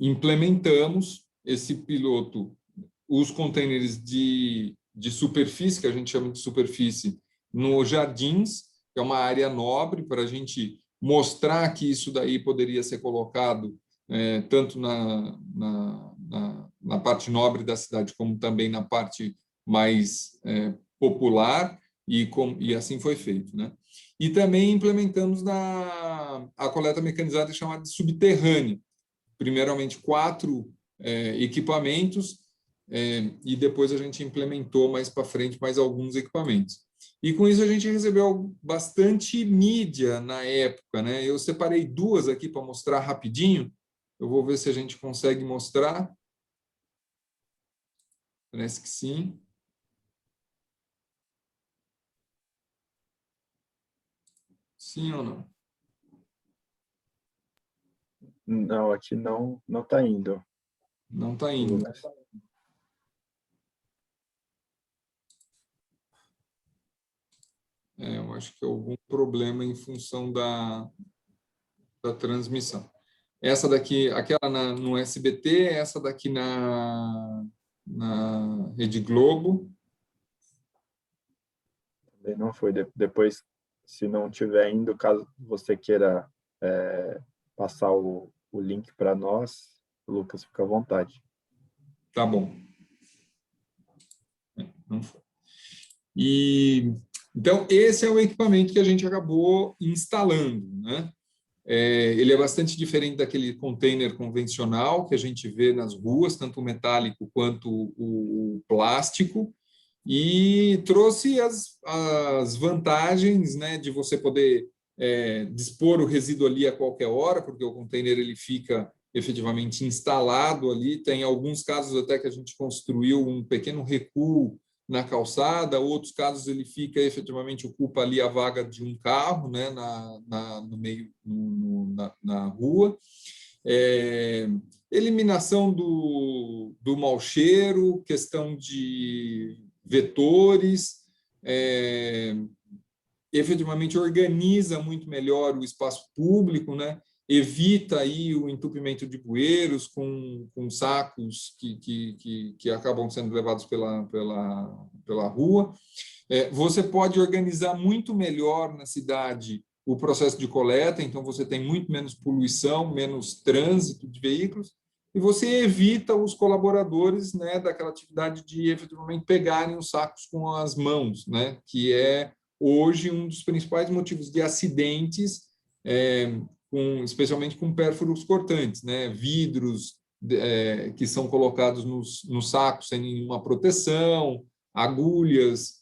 implementamos esse piloto, os contêineres de superfície, que a gente chama de superfície, no Jardins, que é uma área nobre, para a gente mostrar que isso daí poderia ser colocado tanto na parte nobre da cidade, como também na parte mais popular, e assim foi feito, né? E também implementamos a coleta mecanizada chamada de subterrânea, primeiramente 4 equipamentos, e depois a gente implementou mais para frente mais alguns equipamentos. E com isso a gente recebeu bastante mídia na época, né? Eu separei 2 aqui para mostrar rapidinho. Eu vou ver se a gente consegue mostrar. Parece que sim. Sim ou não? Não, aqui não está indo. Não está indo. Eu acho que é algum problema em função da transmissão. Essa daqui, aquela no SBT, essa daqui na Rede Globo. Também não foi. Depois, se não tiver indo, caso você queira passar o link para nós, Lucas, fica à vontade. Tá bom. Não foi. Então, esse é o equipamento que a gente acabou instalando, né? Ele é bastante diferente daquele container convencional que a gente vê nas ruas, tanto o metálico quanto o plástico, e trouxe as vantagens, né, de você poder dispor o resíduo ali a qualquer hora, porque o container ele fica efetivamente instalado ali. Tem alguns casos até que a gente construiu um pequeno recuo na calçada, outros casos ele fica efetivamente ocupa ali a vaga de um carro, né, no meio na rua. Eliminação do mau cheiro, questão de vetores, efetivamente organiza muito melhor o espaço público, né? Evita aí o entupimento de bueiros com sacos que acabam sendo levados pela rua. Você pode organizar muito melhor na cidade o processo de coleta, então você tem muito menos poluição, menos trânsito de veículos, e você evita os colaboradores, né, daquela atividade de efetivamente pegarem os sacos com as mãos, né, que é hoje um dos principais motivos de acidentes, especialmente com pérfuros cortantes, né? Vidros que são colocados nos sacos sem nenhuma proteção, agulhas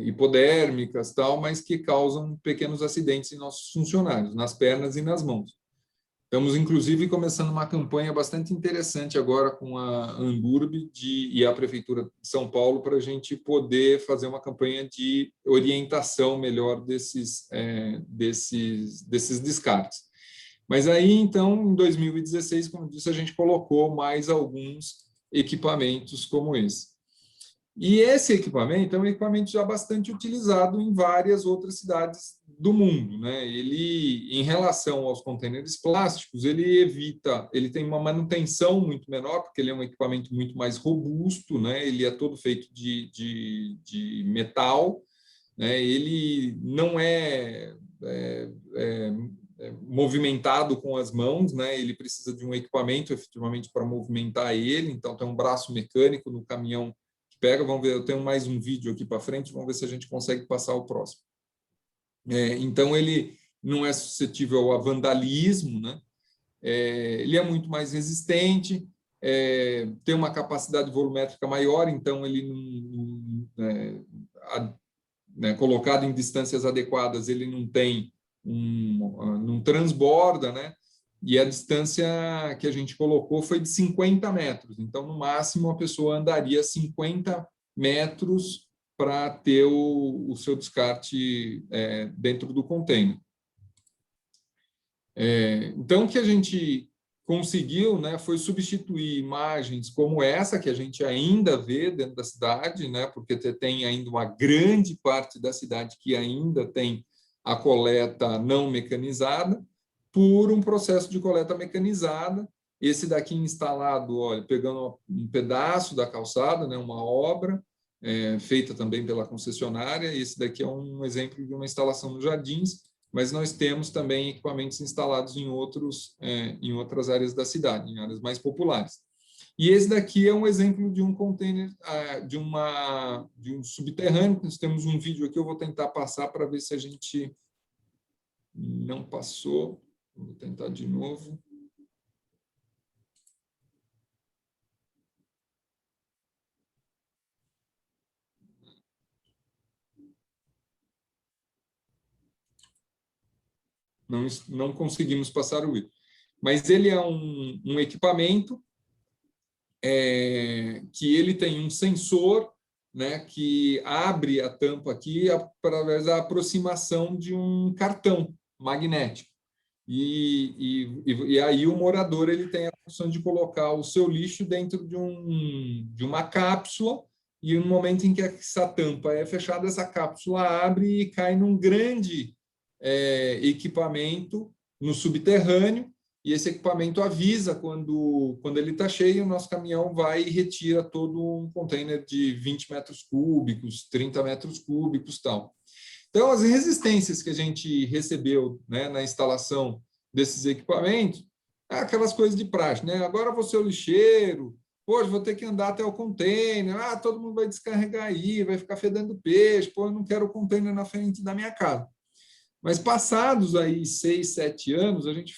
hipodérmicas, tal, mas que causam pequenos acidentes em nossos funcionários, nas pernas e nas mãos. Estamos, inclusive, começando uma campanha bastante interessante agora com a Anburb e a Prefeitura de São Paulo para a gente poder fazer uma campanha de orientação melhor desses descartes. Mas aí, então, em 2016, como eu disse, a gente colocou mais alguns equipamentos como esse. E esse equipamento é um equipamento já bastante utilizado em várias outras cidades do mundo, né? Ele, em relação aos contêineres plásticos, ele tem uma manutenção muito menor, porque ele é um equipamento muito mais robusto, né? Ele é todo feito de metal, né? Ele não é movimentado com as mãos, né? Ele precisa de um equipamento efetivamente para movimentar ele, então tem um braço mecânico no caminhão que pega. Vamos ver, eu tenho mais um vídeo aqui para frente, vamos ver se a gente consegue passar o próximo. Então ele não é suscetível a vandalismo, né? Ele é muito mais resistente, tem uma capacidade volumétrica maior, então ele colocado em distâncias adequadas, ele não transborda, né? E a distância que a gente colocou foi de 50 metros. Então, no máximo, a pessoa andaria 50 metros para ter o seu descarte dentro do container. Então, o que a gente conseguiu, né, foi substituir imagens como essa, que a gente ainda vê dentro da cidade, né, porque tem ainda uma grande parte da cidade que ainda tem a coleta não mecanizada, por um processo de coleta mecanizada. Esse daqui instalado, olha, pegando um pedaço da calçada, né, uma obra feita também pela concessionária. Esse daqui é um exemplo de uma instalação nos Jardins, mas nós temos também equipamentos instalados em outras áreas da cidade, em áreas mais populares. E esse daqui é um exemplo de um container, de um subterrâneo. Nós temos um vídeo aqui, eu vou tentar passar para ver se a gente não passou. Vou tentar de novo. Não conseguimos passar o vídeo. Mas ele é um equipamento que ele tem um sensor, né, que abre a tampa aqui através da aproximação de um cartão magnético. E aí o morador ele tem a função de colocar o seu lixo dentro de uma cápsula, e no momento em que essa tampa é fechada, essa cápsula abre e cai num grande equipamento no subterrâneo, e esse equipamento avisa quando ele está cheio, o nosso caminhão vai e retira todo um container de 20 metros cúbicos, 30 metros cúbicos, tal. Então, as resistências que a gente recebeu, né, na instalação desses equipamentos, é aquelas coisas de praxe, né? Agora vou ser o lixeiro, poxa, vou ter que andar até o container, todo mundo vai descarregar aí, vai ficar fedendo peixe, eu não quero o container na frente da minha casa. Mas passados aí 6, 7 anos, a gente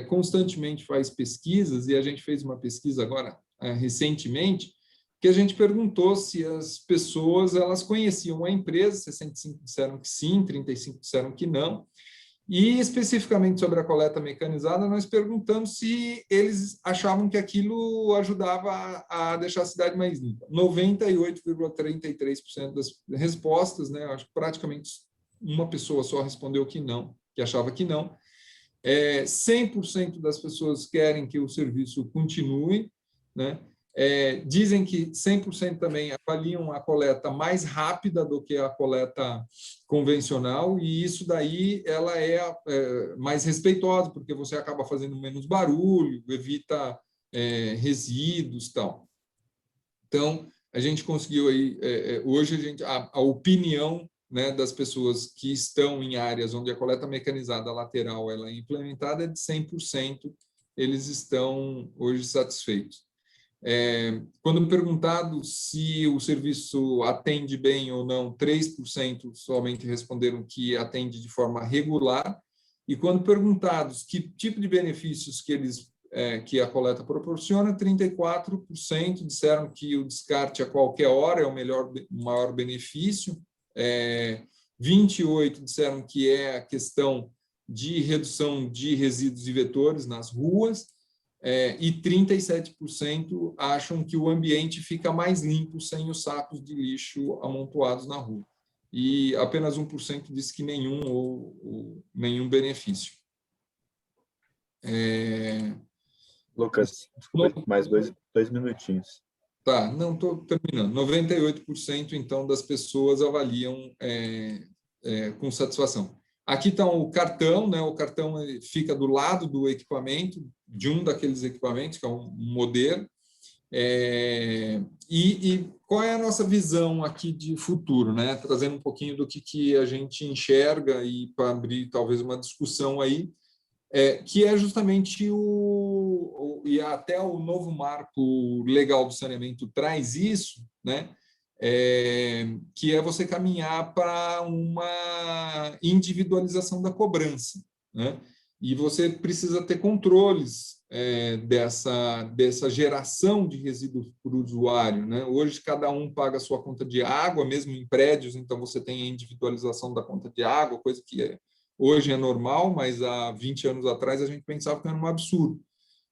constantemente faz pesquisas, e a gente fez uma pesquisa agora, recentemente, que a gente perguntou se as pessoas elas conheciam a empresa, 65 disseram que sim, 35 disseram que não, e especificamente sobre a coleta mecanizada, nós perguntamos se eles achavam que aquilo ajudava a deixar a cidade mais limpa. 98,33% das respostas, né, acho que praticamente uma pessoa só respondeu que não, que achava que não. 100% das pessoas querem que o serviço continue, né? Dizem que 100% também avaliam a coleta mais rápida do que a coleta convencional, e isso daí ela é mais respeitosa, porque você acaba fazendo menos barulho, evita resíduos, tal. Então, a gente conseguiu aí, hoje a opinião, né, das pessoas que estão em áreas onde a coleta mecanizada lateral ela é implementada é de 100%, eles estão hoje satisfeitos. Quando perguntado se o serviço atende bem ou não, 3% somente responderam que atende de forma regular, e quando perguntados que tipo de benefícios que a coleta proporciona, 34% disseram que o descarte a qualquer hora é o maior benefício, 28% disseram que é a questão de redução de resíduos e vetores nas ruas, e 37% acham que o ambiente fica mais limpo sem os sacos de lixo amontoados na rua. E apenas 1% disse que nenhum ou nenhum benefício. Lucas, desculpa, mais dois minutinhos. Tá, não, estou terminando. 98%, então, das pessoas avaliam com satisfação. Aqui está o cartão, né? O cartão fica do lado do equipamento, de um daqueles equipamentos, que é um modelo. E qual é a nossa visão aqui de futuro, né? Trazendo um pouquinho do que a gente enxerga, e para abrir talvez uma discussão aí, que é justamente e até o novo marco legal do saneamento traz isso, né? Que é você caminhar para uma individualização da cobrança, né? E você precisa ter controles dessa geração de resíduos para o usuário, né? Hoje, cada um paga a sua conta de água, mesmo em prédios, então você tem a individualização da conta de água, coisa que hoje é normal, mas há 20 anos atrás a gente pensava que era um absurdo.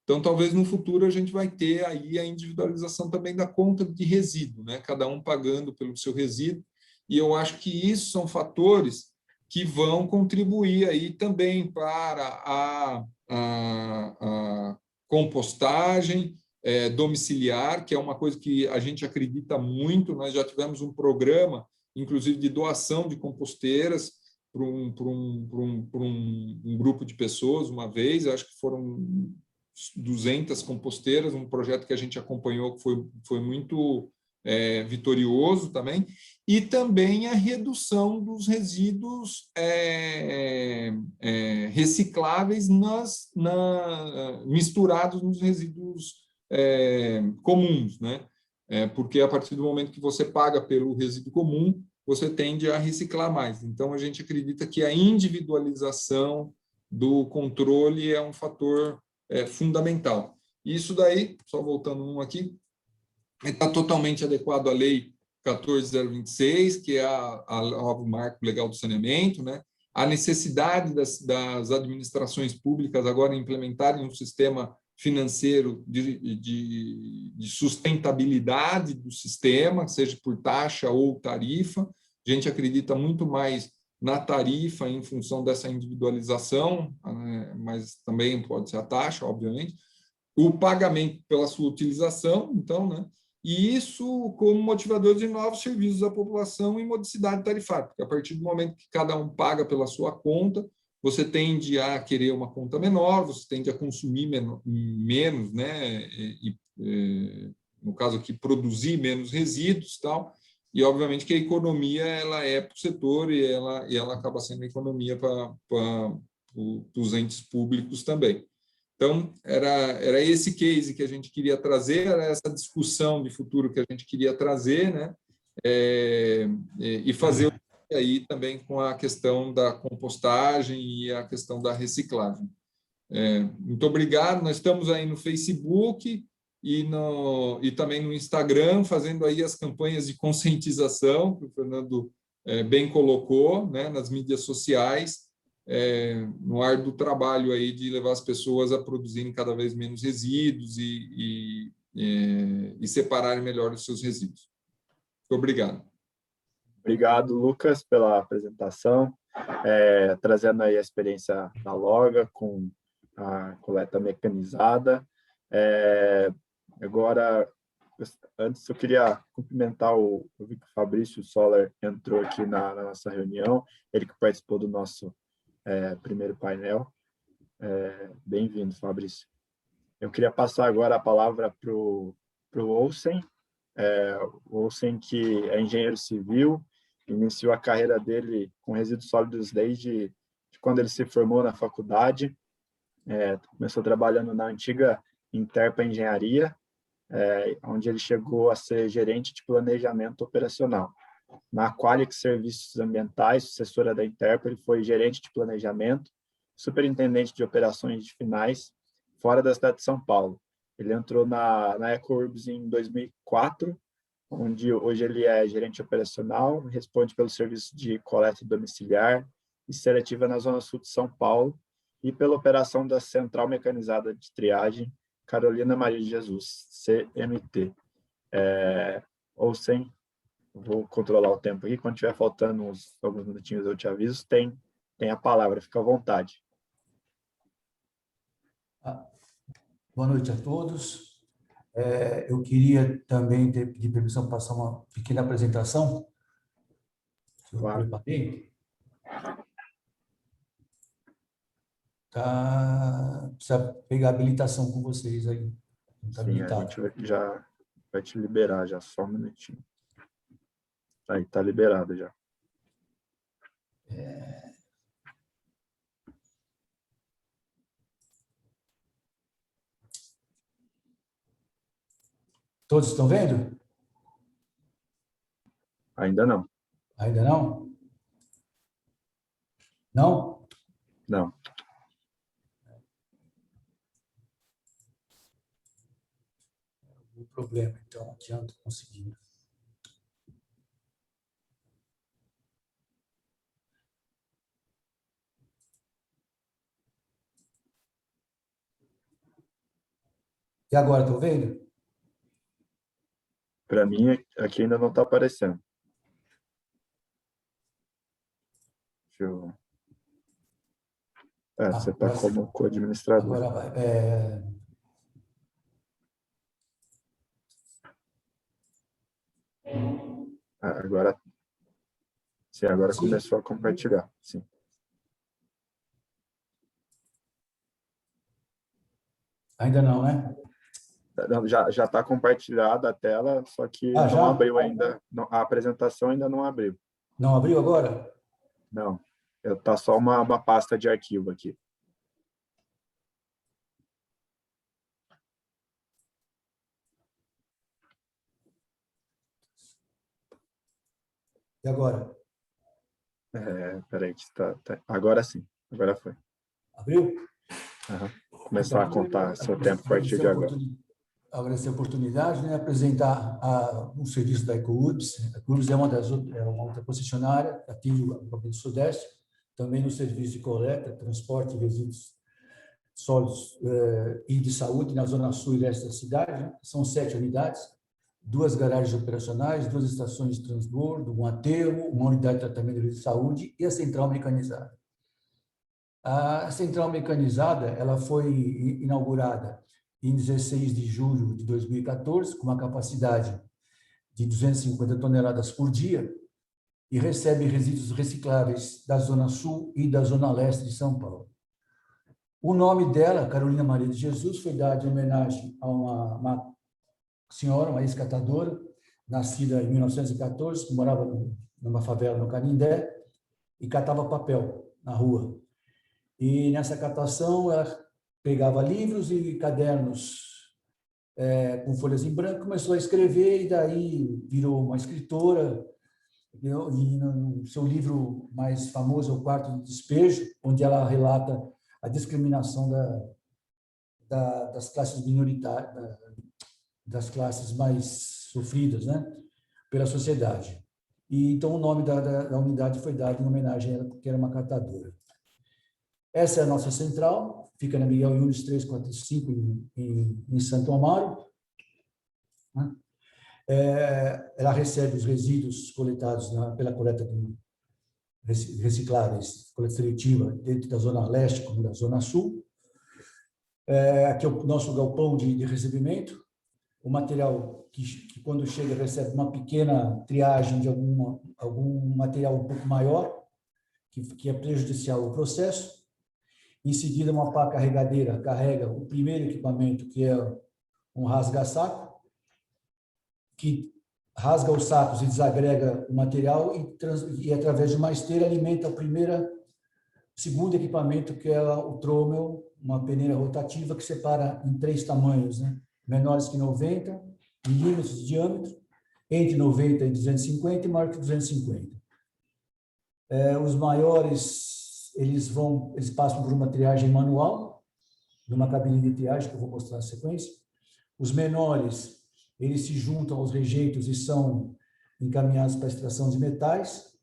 Então, talvez no futuro a gente vai ter aí a individualização também da conta de resíduo, né? Cada um pagando pelo seu resíduo, e eu acho que isso são fatores que vão contribuir aí também para a compostagem domiciliar, que é uma coisa que a gente acredita muito. Nós já tivemos um programa, inclusive, de doação de composteiras para um grupo de pessoas uma vez, eu acho que foram 200 composteiras, um projeto que a gente acompanhou que foi muito vitorioso também, e também a redução dos resíduos recicláveis misturados nos resíduos comuns, né? Porque a partir do momento que você paga pelo resíduo comum, você tende a reciclar mais. Então, a gente acredita que a individualização do controle é um fator fundamental. Isso daí, só voltando um aqui, está totalmente adequado à Lei 14.026, que é o novo marco legal do saneamento, né? A necessidade das administrações públicas agora implementarem um sistema financeiro de sustentabilidade do sistema, seja por taxa ou tarifa. A gente acredita muito mais na tarifa em função dessa individualização, mas também pode ser a taxa, obviamente. O pagamento pela sua utilização, então, né? E isso como motivador de novos serviços à população e modicidade tarifária, porque a partir do momento que cada um paga pela sua conta, você tende a querer uma conta menor, você tende a consumir menos, né? No caso aqui, produzir menos resíduos, tal. E obviamente que a economia ela é para o setor e ela acaba sendo economia para os entes públicos também. Então, era esse case que a gente queria trazer, era essa discussão de futuro que a gente queria trazer, né? E fazer aí também com a questão da compostagem e a questão da reciclagem. Muito obrigado. Nós estamos aí no Facebook e também no Instagram, fazendo aí as campanhas de conscientização, que o Fernando bem colocou, né, nas mídias sociais, no ar do trabalho aí de levar as pessoas a produzirem cada vez menos resíduos e separarem melhor os seus resíduos. Muito obrigado. Obrigado, Lucas, pela apresentação, trazendo aí a experiência da Loga com a coleta mecanizada. Agora, antes eu queria cumprimentar eu vi que o Fabrício Soller entrou aqui na nossa reunião, ele que participou do nosso primeiro painel. Bem-vindo, Fabrício. Eu queria passar agora a palavra para o Olsen. O Olsen, que é engenheiro civil, iniciou a carreira dele com resíduos sólidos desde quando ele se formou na faculdade. Começou trabalhando na antiga Interpa Engenharia, onde ele chegou a ser gerente de planejamento operacional. Na Qualix Serviços Ambientais, sucessora da Interpa, ele foi gerente de planejamento, superintendente de operações de finais, fora da cidade de São Paulo. Ele entrou na EcoUrbs em 2004, onde hoje ele é gerente operacional, responde pelo serviço de coleta domiciliar e seletiva na Zona Sul de São Paulo e pela operação da Central Mecanizada de Triagem Carolina Maria de Jesus, CMT. Ou sem, vou controlar o tempo aqui, quando tiver faltando alguns minutinhos eu te aviso, tem a palavra, fica à vontade. Boa noite a todos. Eu queria também pedir permissão para passar uma pequena apresentação. Claro. Eu preparei. Precisa pegar a habilitação com vocês aí. Sim, a gente já vai te liberar, já só um minutinho. Aí, está liberado já. Todos estão vendo? Ainda não. Ainda não? Não? Não. O problema, então, aqui eu não estou conseguindo. E agora, estão vendo? Para mim, aqui ainda não está aparecendo. Deixa eu... você está como co-administrador. Agora vai. Agora, sim, agora começou a compartilhar. Sim. Ainda não, né? Não, já está compartilhada a tela, só que não já? abriu ainda. A apresentação ainda não abriu. Não abriu agora? Não. Está só uma pasta de arquivo aqui. E agora? Peraí, agora sim. Agora foi. Abriu? Uhum. Começar a contar seu tempo a partir de agora. Agradecer a oportunidade, né? Apresentar um serviço da EcoUrbs. A EcoUrbs é uma outra concessionária, atende o Rio Grande do Sudeste, também no serviço de coleta, transporte de resíduos sólidos e de saúde na zona sul e leste da cidade, né? São 7 unidades, 2 garagens operacionais, 2 estações de transbordo, um aterro, uma unidade de tratamento de saúde e a central mecanizada. A central mecanizada ela foi inaugurada em 16 de julho de 2014, com uma capacidade de 250 toneladas por dia, e recebe resíduos recicláveis da Zona Sul e da Zona Leste de São Paulo. O nome dela, Carolina Maria de Jesus, foi dado em homenagem a uma senhora, uma ex-catadora, nascida em 1914, que morava numa favela no Canindé, e catava papel na rua. E nessa catação, ela pegava livros e cadernos com folhas em branco, começou a escrever, e daí virou uma escritora. E no seu livro mais famoso, O Quarto do Despejo, onde ela relata a discriminação das classes minoritárias, das classes mais sofridas, né, pela sociedade. E então o nome da unidade foi dado em homenagem a ela, porque era uma catadora. Essa é a nossa central, fica na Miguel Yunes 345, em Santo Amaro. Ela recebe os resíduos coletados pela coleta de recicláveis, coleta seletiva, dentro da Zona Leste como da Zona Sul. Aqui é o nosso galpão de recebimento. O material que quando chega, recebe uma pequena triagem de algum material um pouco maior, que é prejudicial ao processo. Em seguida, uma pá carregadeira carrega o primeiro equipamento, que é um rasga-saco, que rasga os sacos e desagrega o material e através de uma esteira, alimenta o segundo equipamento, que é o trommel, uma peneira rotativa que separa em 3 tamanhos, né? Menores que 90 milímetros de diâmetro, entre 90 e 250 e maior que 250. Os maiores, eles passam por uma triagem manual, numa cabine de triagem, que eu vou mostrar na sequência. Os menores, eles se juntam aos rejeitos e são encaminhados para a extração de metais.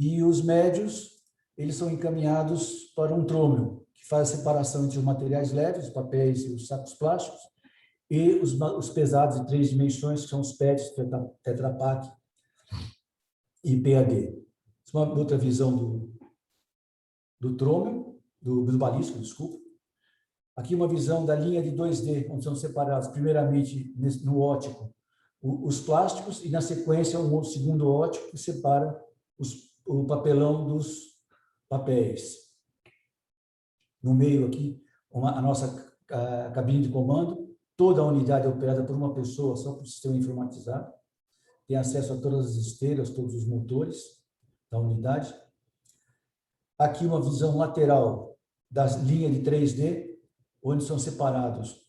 E os médios, eles são encaminhados para um trommel, que faz a separação entre os materiais leves, os papéis e os sacos plásticos, e os pesados de 3 dimensões, que são os PETs, Tetra Pak e PAD. Uma outra visão do trommel, do balístico, desculpa. Aqui uma visão da linha de 2D, onde são separados, primeiramente, no ótico, os plásticos, e, na sequência, um segundo ótico que separa o papelão dos papéis. No meio aqui, a nossa cabine de comando. Toda a unidade é operada por uma pessoa, só por sistema informatizado. Tem acesso a todas as esteiras, todos os motores da unidade. Aqui uma visão lateral das linhas de 3D, onde são separados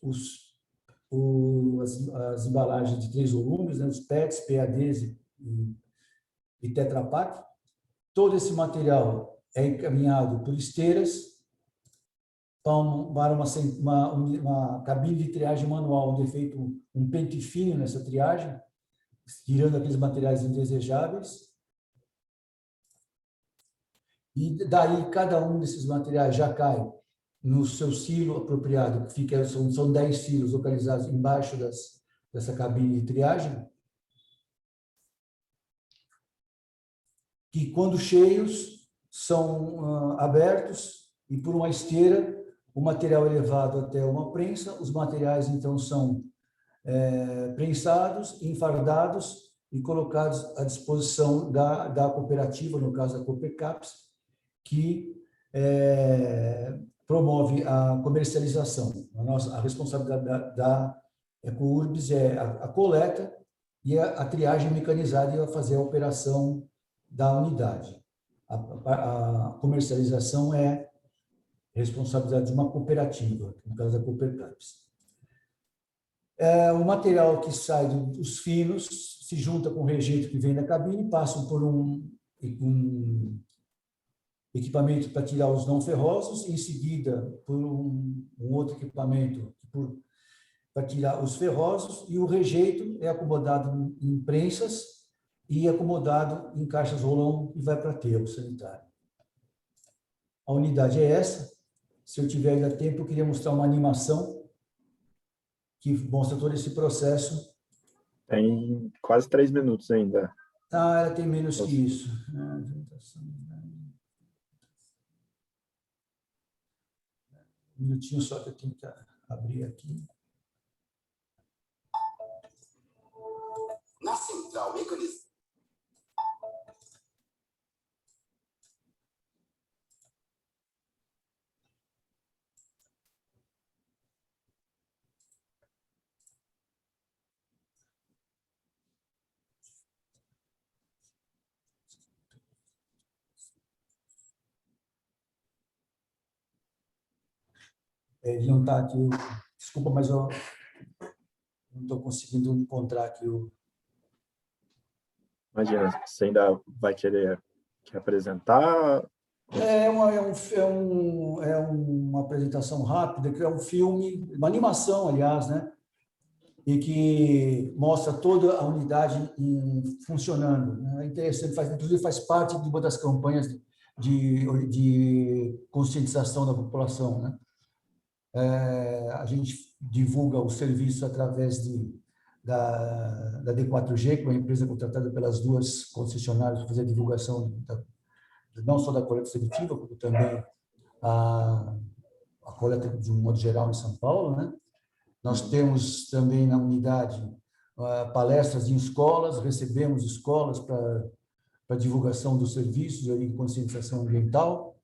as embalagens de 3 volumes, né, os PETs, PADs e Tetra Pak. Todo esse material é encaminhado por esteiras para uma cabine de triagem manual, onde é feito um pente fino nessa triagem, tirando aqueles materiais indesejáveis. E daí cada um desses materiais já cai no seu silo apropriado, que são 10 silos localizados embaixo dessa cabine de triagem, que, quando cheios, são abertos e, por uma esteira, o material é levado até uma prensa. Os materiais, então, são prensados, enfardados e colocados à disposição da cooperativa, no caso da Copercaps, que promove a comercialização. A responsabilidade da Ecourbis é a coleta e a triagem mecanizada e a fazer a operação da unidade. A comercialização é responsabilidade de uma cooperativa, no caso da Copercaps. O material que sai dos finos se junta com o rejeito que vem da cabine, passam por um equipamento para tirar os não ferrosos, em seguida por um outro equipamento para tirar os ferrosos, e o rejeito é acomodado em prensas e acomodado em caixas rolão e vai para aterro sanitário. A unidade é essa, se eu tiver ainda tempo, eu queria mostrar uma animação que mostra todo esse processo. Tem quase 3 minutos ainda. Ah, ela tem menos que isso. Um minutinho só que eu tenho que abrir aqui. Na central mecanizada. Ele não está aqui. Desculpa, mas eu não estou conseguindo encontrar aqui o... Imagina, você ainda vai querer apresentar? É uma apresentação rápida, que é um filme, uma animação, aliás, né? E que mostra toda a unidade funcionando. Né? É interessante, inclusive faz parte de uma das campanhas de conscientização da população. Né? A gente divulga o serviço através da D4G, que é uma empresa contratada pelas duas concessionárias para fazer a divulgação não só da coleta seletiva, como também a coleta de um modo geral em São Paulo, né? Nós temos também na unidade palestras em escolas, recebemos escolas para divulgação dos serviços de conscientização ambiental,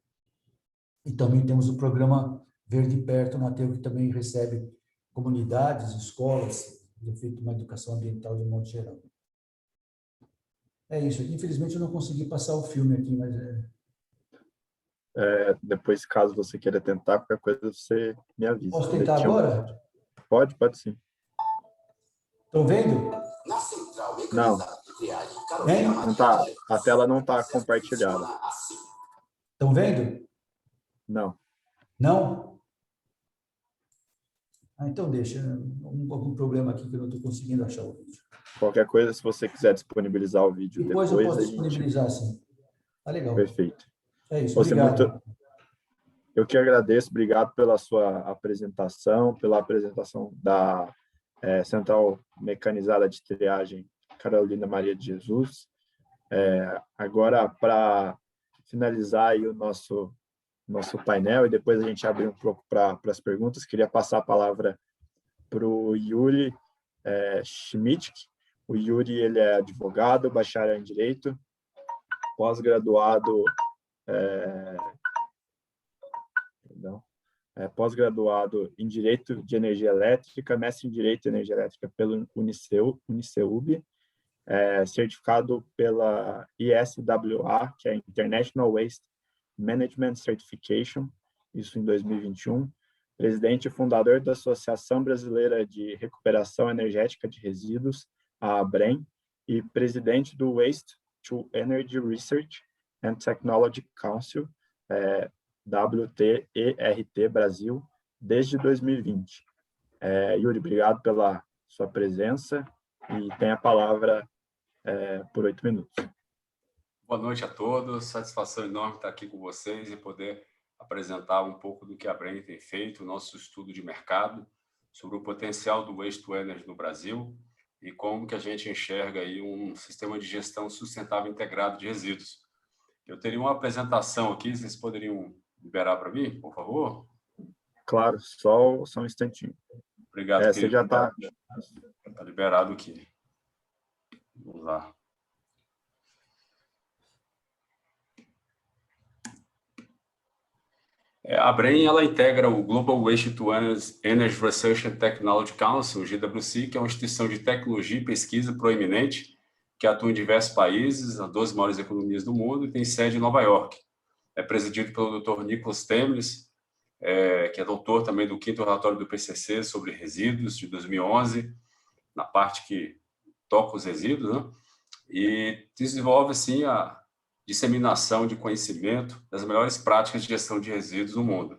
e também temos o programa Verde Perto na Teu, que também recebe comunidades, escolas, feito uma educação ambiental de um modo geral. É isso. Infelizmente, eu não consegui passar o filme aqui, mas... Depois, caso você queira tentar, qualquer coisa, você me avisa. Posso tentar agora? Pode sim. Estão vendo? Na central Não. mecanizada de triagem, Não tá, a tela não está compartilhada. Estão vendo? Não. Não? Então deixa. Algum problema aqui que eu não estou conseguindo achar o vídeo. Qualquer coisa, se você quiser disponibilizar o vídeo depois eu posso disponibilizar, sim. Tá legal. Perfeito. É isso, obrigado. Eu que agradeço, obrigado pela sua apresentação, pela apresentação da Central Mecanizada de Triagem Carolina Maria de Jesus. Agora, para finalizar aí o nosso painel, e depois a gente abrir um pouco para as perguntas, queria passar a palavra para o Yuri Schmidt. O Yuri, ele é advogado, bacharel em Direito, pós-graduado pós-graduado em Direito de Energia Elétrica, mestre em Direito de Energia Elétrica pelo Uniceub, certificado pela ISWA, que é International Waste Management Certification, isso em 2021, presidente e fundador da Associação Brasileira de Recuperação Energética de Resíduos, a ABREM, e presidente do Waste to Energy Research and Technology Council, WTERT Brasil, desde 2020. Yuri, obrigado pela sua presença e tem a palavra por 8 minutos. Boa noite a todos, satisfação enorme estar aqui com vocês e poder apresentar um pouco do que a Brem tem feito, o nosso estudo de mercado sobre o potencial do Waste to Energy no Brasil e como que a gente enxerga aí um sistema de gestão sustentável integrado de resíduos. Eu teria uma apresentação aqui, vocês poderiam liberar para mim, por favor? Claro, só um instantinho. Obrigado, querido. Você já está... Está liberado aqui. Vamos lá. A Brem, ela integra o Global Waste to Energy Research and Technology Council, GWC, que é uma instituição de tecnologia e pesquisa proeminente que atua em diversos países, as 12 maiores economias do mundo, e tem sede em Nova York. É presidido pelo Dr. Nicholas Temles, que é doutor também do 5º relatório do PCC sobre resíduos, de 2011, na parte que toca os resíduos, né? E desenvolve, assim, a disseminação de conhecimento das melhores práticas de gestão de resíduos no mundo.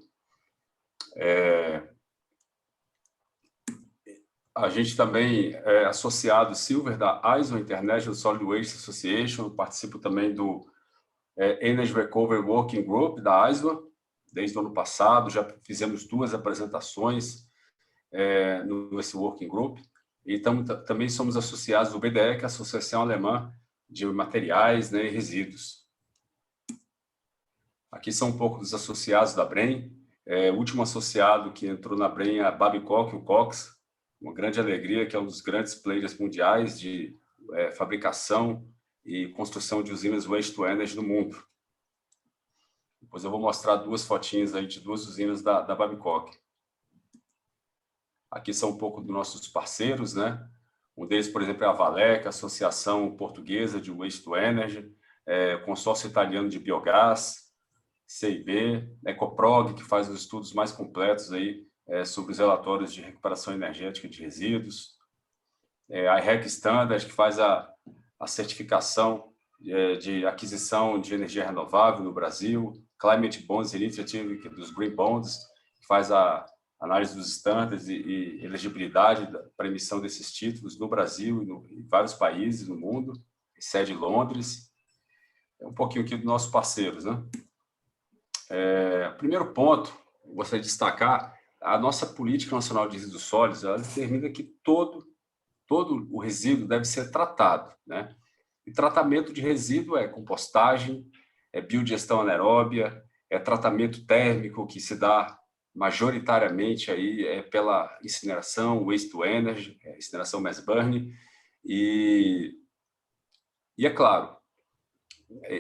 A gente também é associado Silver da ISO, International Solid Waste Association, participo também do Energy Recovery Working Group da ISO, desde o ano passado, já fizemos 2 apresentações nesse Working Group, e também somos associados do BDE, que é a Associação Alemã de Materiais, né, e Resíduos. Aqui são um pouco dos associados da BREM. O último associado que entrou na BREM é a Babcock, o Cox, uma grande alegria, que é um dos grandes players mundiais de fabricação e construção de usinas Waste to Energy no mundo. Depois eu vou mostrar 2 fotinhas aí de 2 usinas da Babcock. Aqui são um pouco dos nossos parceiros, né? Um deles, por exemplo, é a Valec, a Associação Portuguesa de Waste to Energy, o Consórcio Italiano de Biogás, CIB, Ecoprog, que faz os estudos mais completos aí, sobre os relatórios de recuperação energética de resíduos, a IREC Standard, que faz a certificação de aquisição de energia renovável no Brasil, Climate Bonds Initiative, dos Green Bonds, que faz a análise dos estándares e elegibilidade para emissão desses títulos no Brasil e em vários países no mundo, sede em Londres. Um pouquinho aqui dos nossos parceiros, né? Primeiro ponto, gostaria de destacar, a nossa Política Nacional de Resíduos Sólidos, ela determina que todo o resíduo deve ser tratado, né? E tratamento de resíduo é compostagem, é biodigestão anaeróbia, é tratamento térmico, que se dá majoritariamente aí pela incineração, waste to energy, incineração mass burn, e é claro,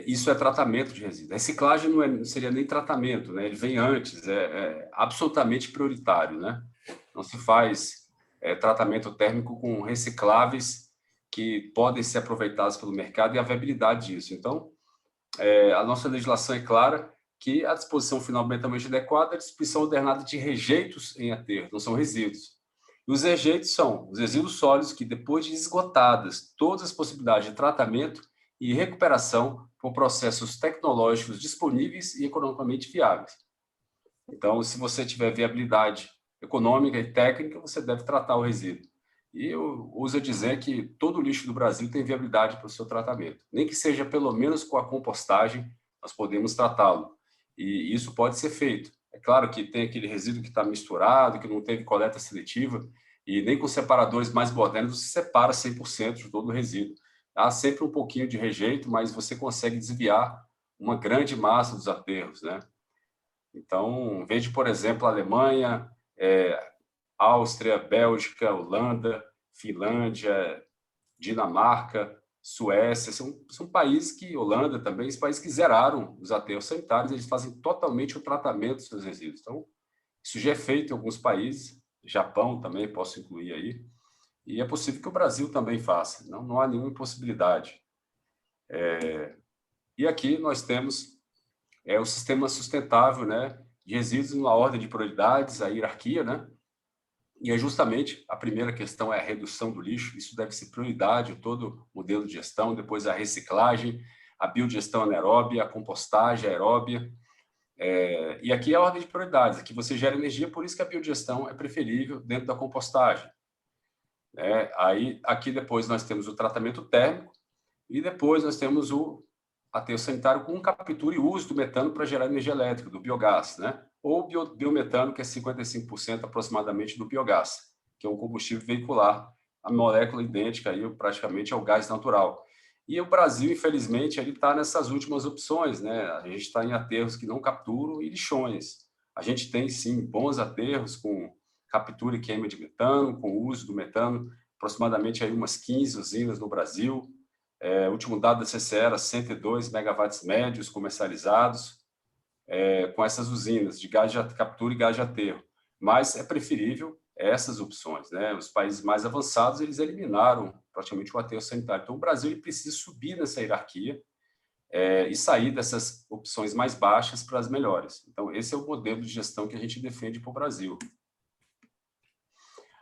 isso é tratamento de resíduo. Reciclagem não seria nem tratamento, né? Ele vem antes, é absolutamente prioritário, né? Não se faz tratamento térmico com recicláveis que podem ser aproveitados pelo mercado e a viabilidade disso. Então, a nossa legislação é clara que a disposição final ambientalmente adequada é a distribuição ordenada de rejeitos em aterro, não são resíduos. E os rejeitos são os resíduos sólidos que, depois de esgotadas todas as possibilidades de tratamento e recuperação por processos tecnológicos disponíveis e economicamente viáveis. Então, se você tiver viabilidade econômica e técnica, você deve tratar o resíduo. E eu uso dizer que todo o lixo do Brasil tem viabilidade para o seu tratamento. Nem que seja pelo menos com a compostagem, nós podemos tratá-lo. E isso pode ser feito. É claro que tem aquele resíduo que está misturado, que não teve coleta seletiva, e nem com separadores mais modernos você separa 100% de todo o resíduo. Há sempre um pouquinho de rejeito, mas você consegue desviar uma grande massa dos aterros, né? Então, veja, por exemplo, a Alemanha, Áustria, Bélgica, Holanda, Finlândia, Dinamarca, Suécia, são países que, Holanda também, esses países que zeraram os aterros sanitários, eles fazem totalmente o tratamento dos seus resíduos. Então, isso já é feito em alguns países, Japão também, posso incluir aí, e é possível que o Brasil também faça, não há nenhuma impossibilidade. E aqui nós temos o sistema sustentável, né, de resíduos numa ordem de prioridades, a hierarquia, né? E é justamente a primeira questão é a redução do lixo, isso deve ser prioridade, todo modelo de gestão, depois a reciclagem, a biodigestão anaeróbia, a compostagem aeróbia, e aqui é a ordem de prioridades, aqui você gera energia, por isso que a biodigestão é preferível dentro da compostagem. Aí, aqui depois nós temos o tratamento térmico e depois nós temos o aterro sanitário com captura e uso do metano para gerar energia elétrica, do biogás, né? Ou biometano, que é 55% aproximadamente do biogás, que é um combustível veicular, a molécula idêntica aí, praticamente ao gás natural. E o Brasil, infelizmente, ele está nessas últimas opções, né? A gente está em aterros que não capturam e lixões. A gente tem, sim, bons aterros com captura e queima de metano, com o uso do metano, aproximadamente aí umas 15 usinas no Brasil. O último dado da CCE era 102 megawatts médios comercializados com essas usinas de gás de captura e gás de aterro. Mas é preferível essas opções, né? Os países mais avançados, eles eliminaram praticamente o aterro sanitário. Então, o Brasil ele precisa subir nessa hierarquia e sair dessas opções mais baixas para as melhores. Então, esse é o modelo de gestão que a gente defende para o Brasil.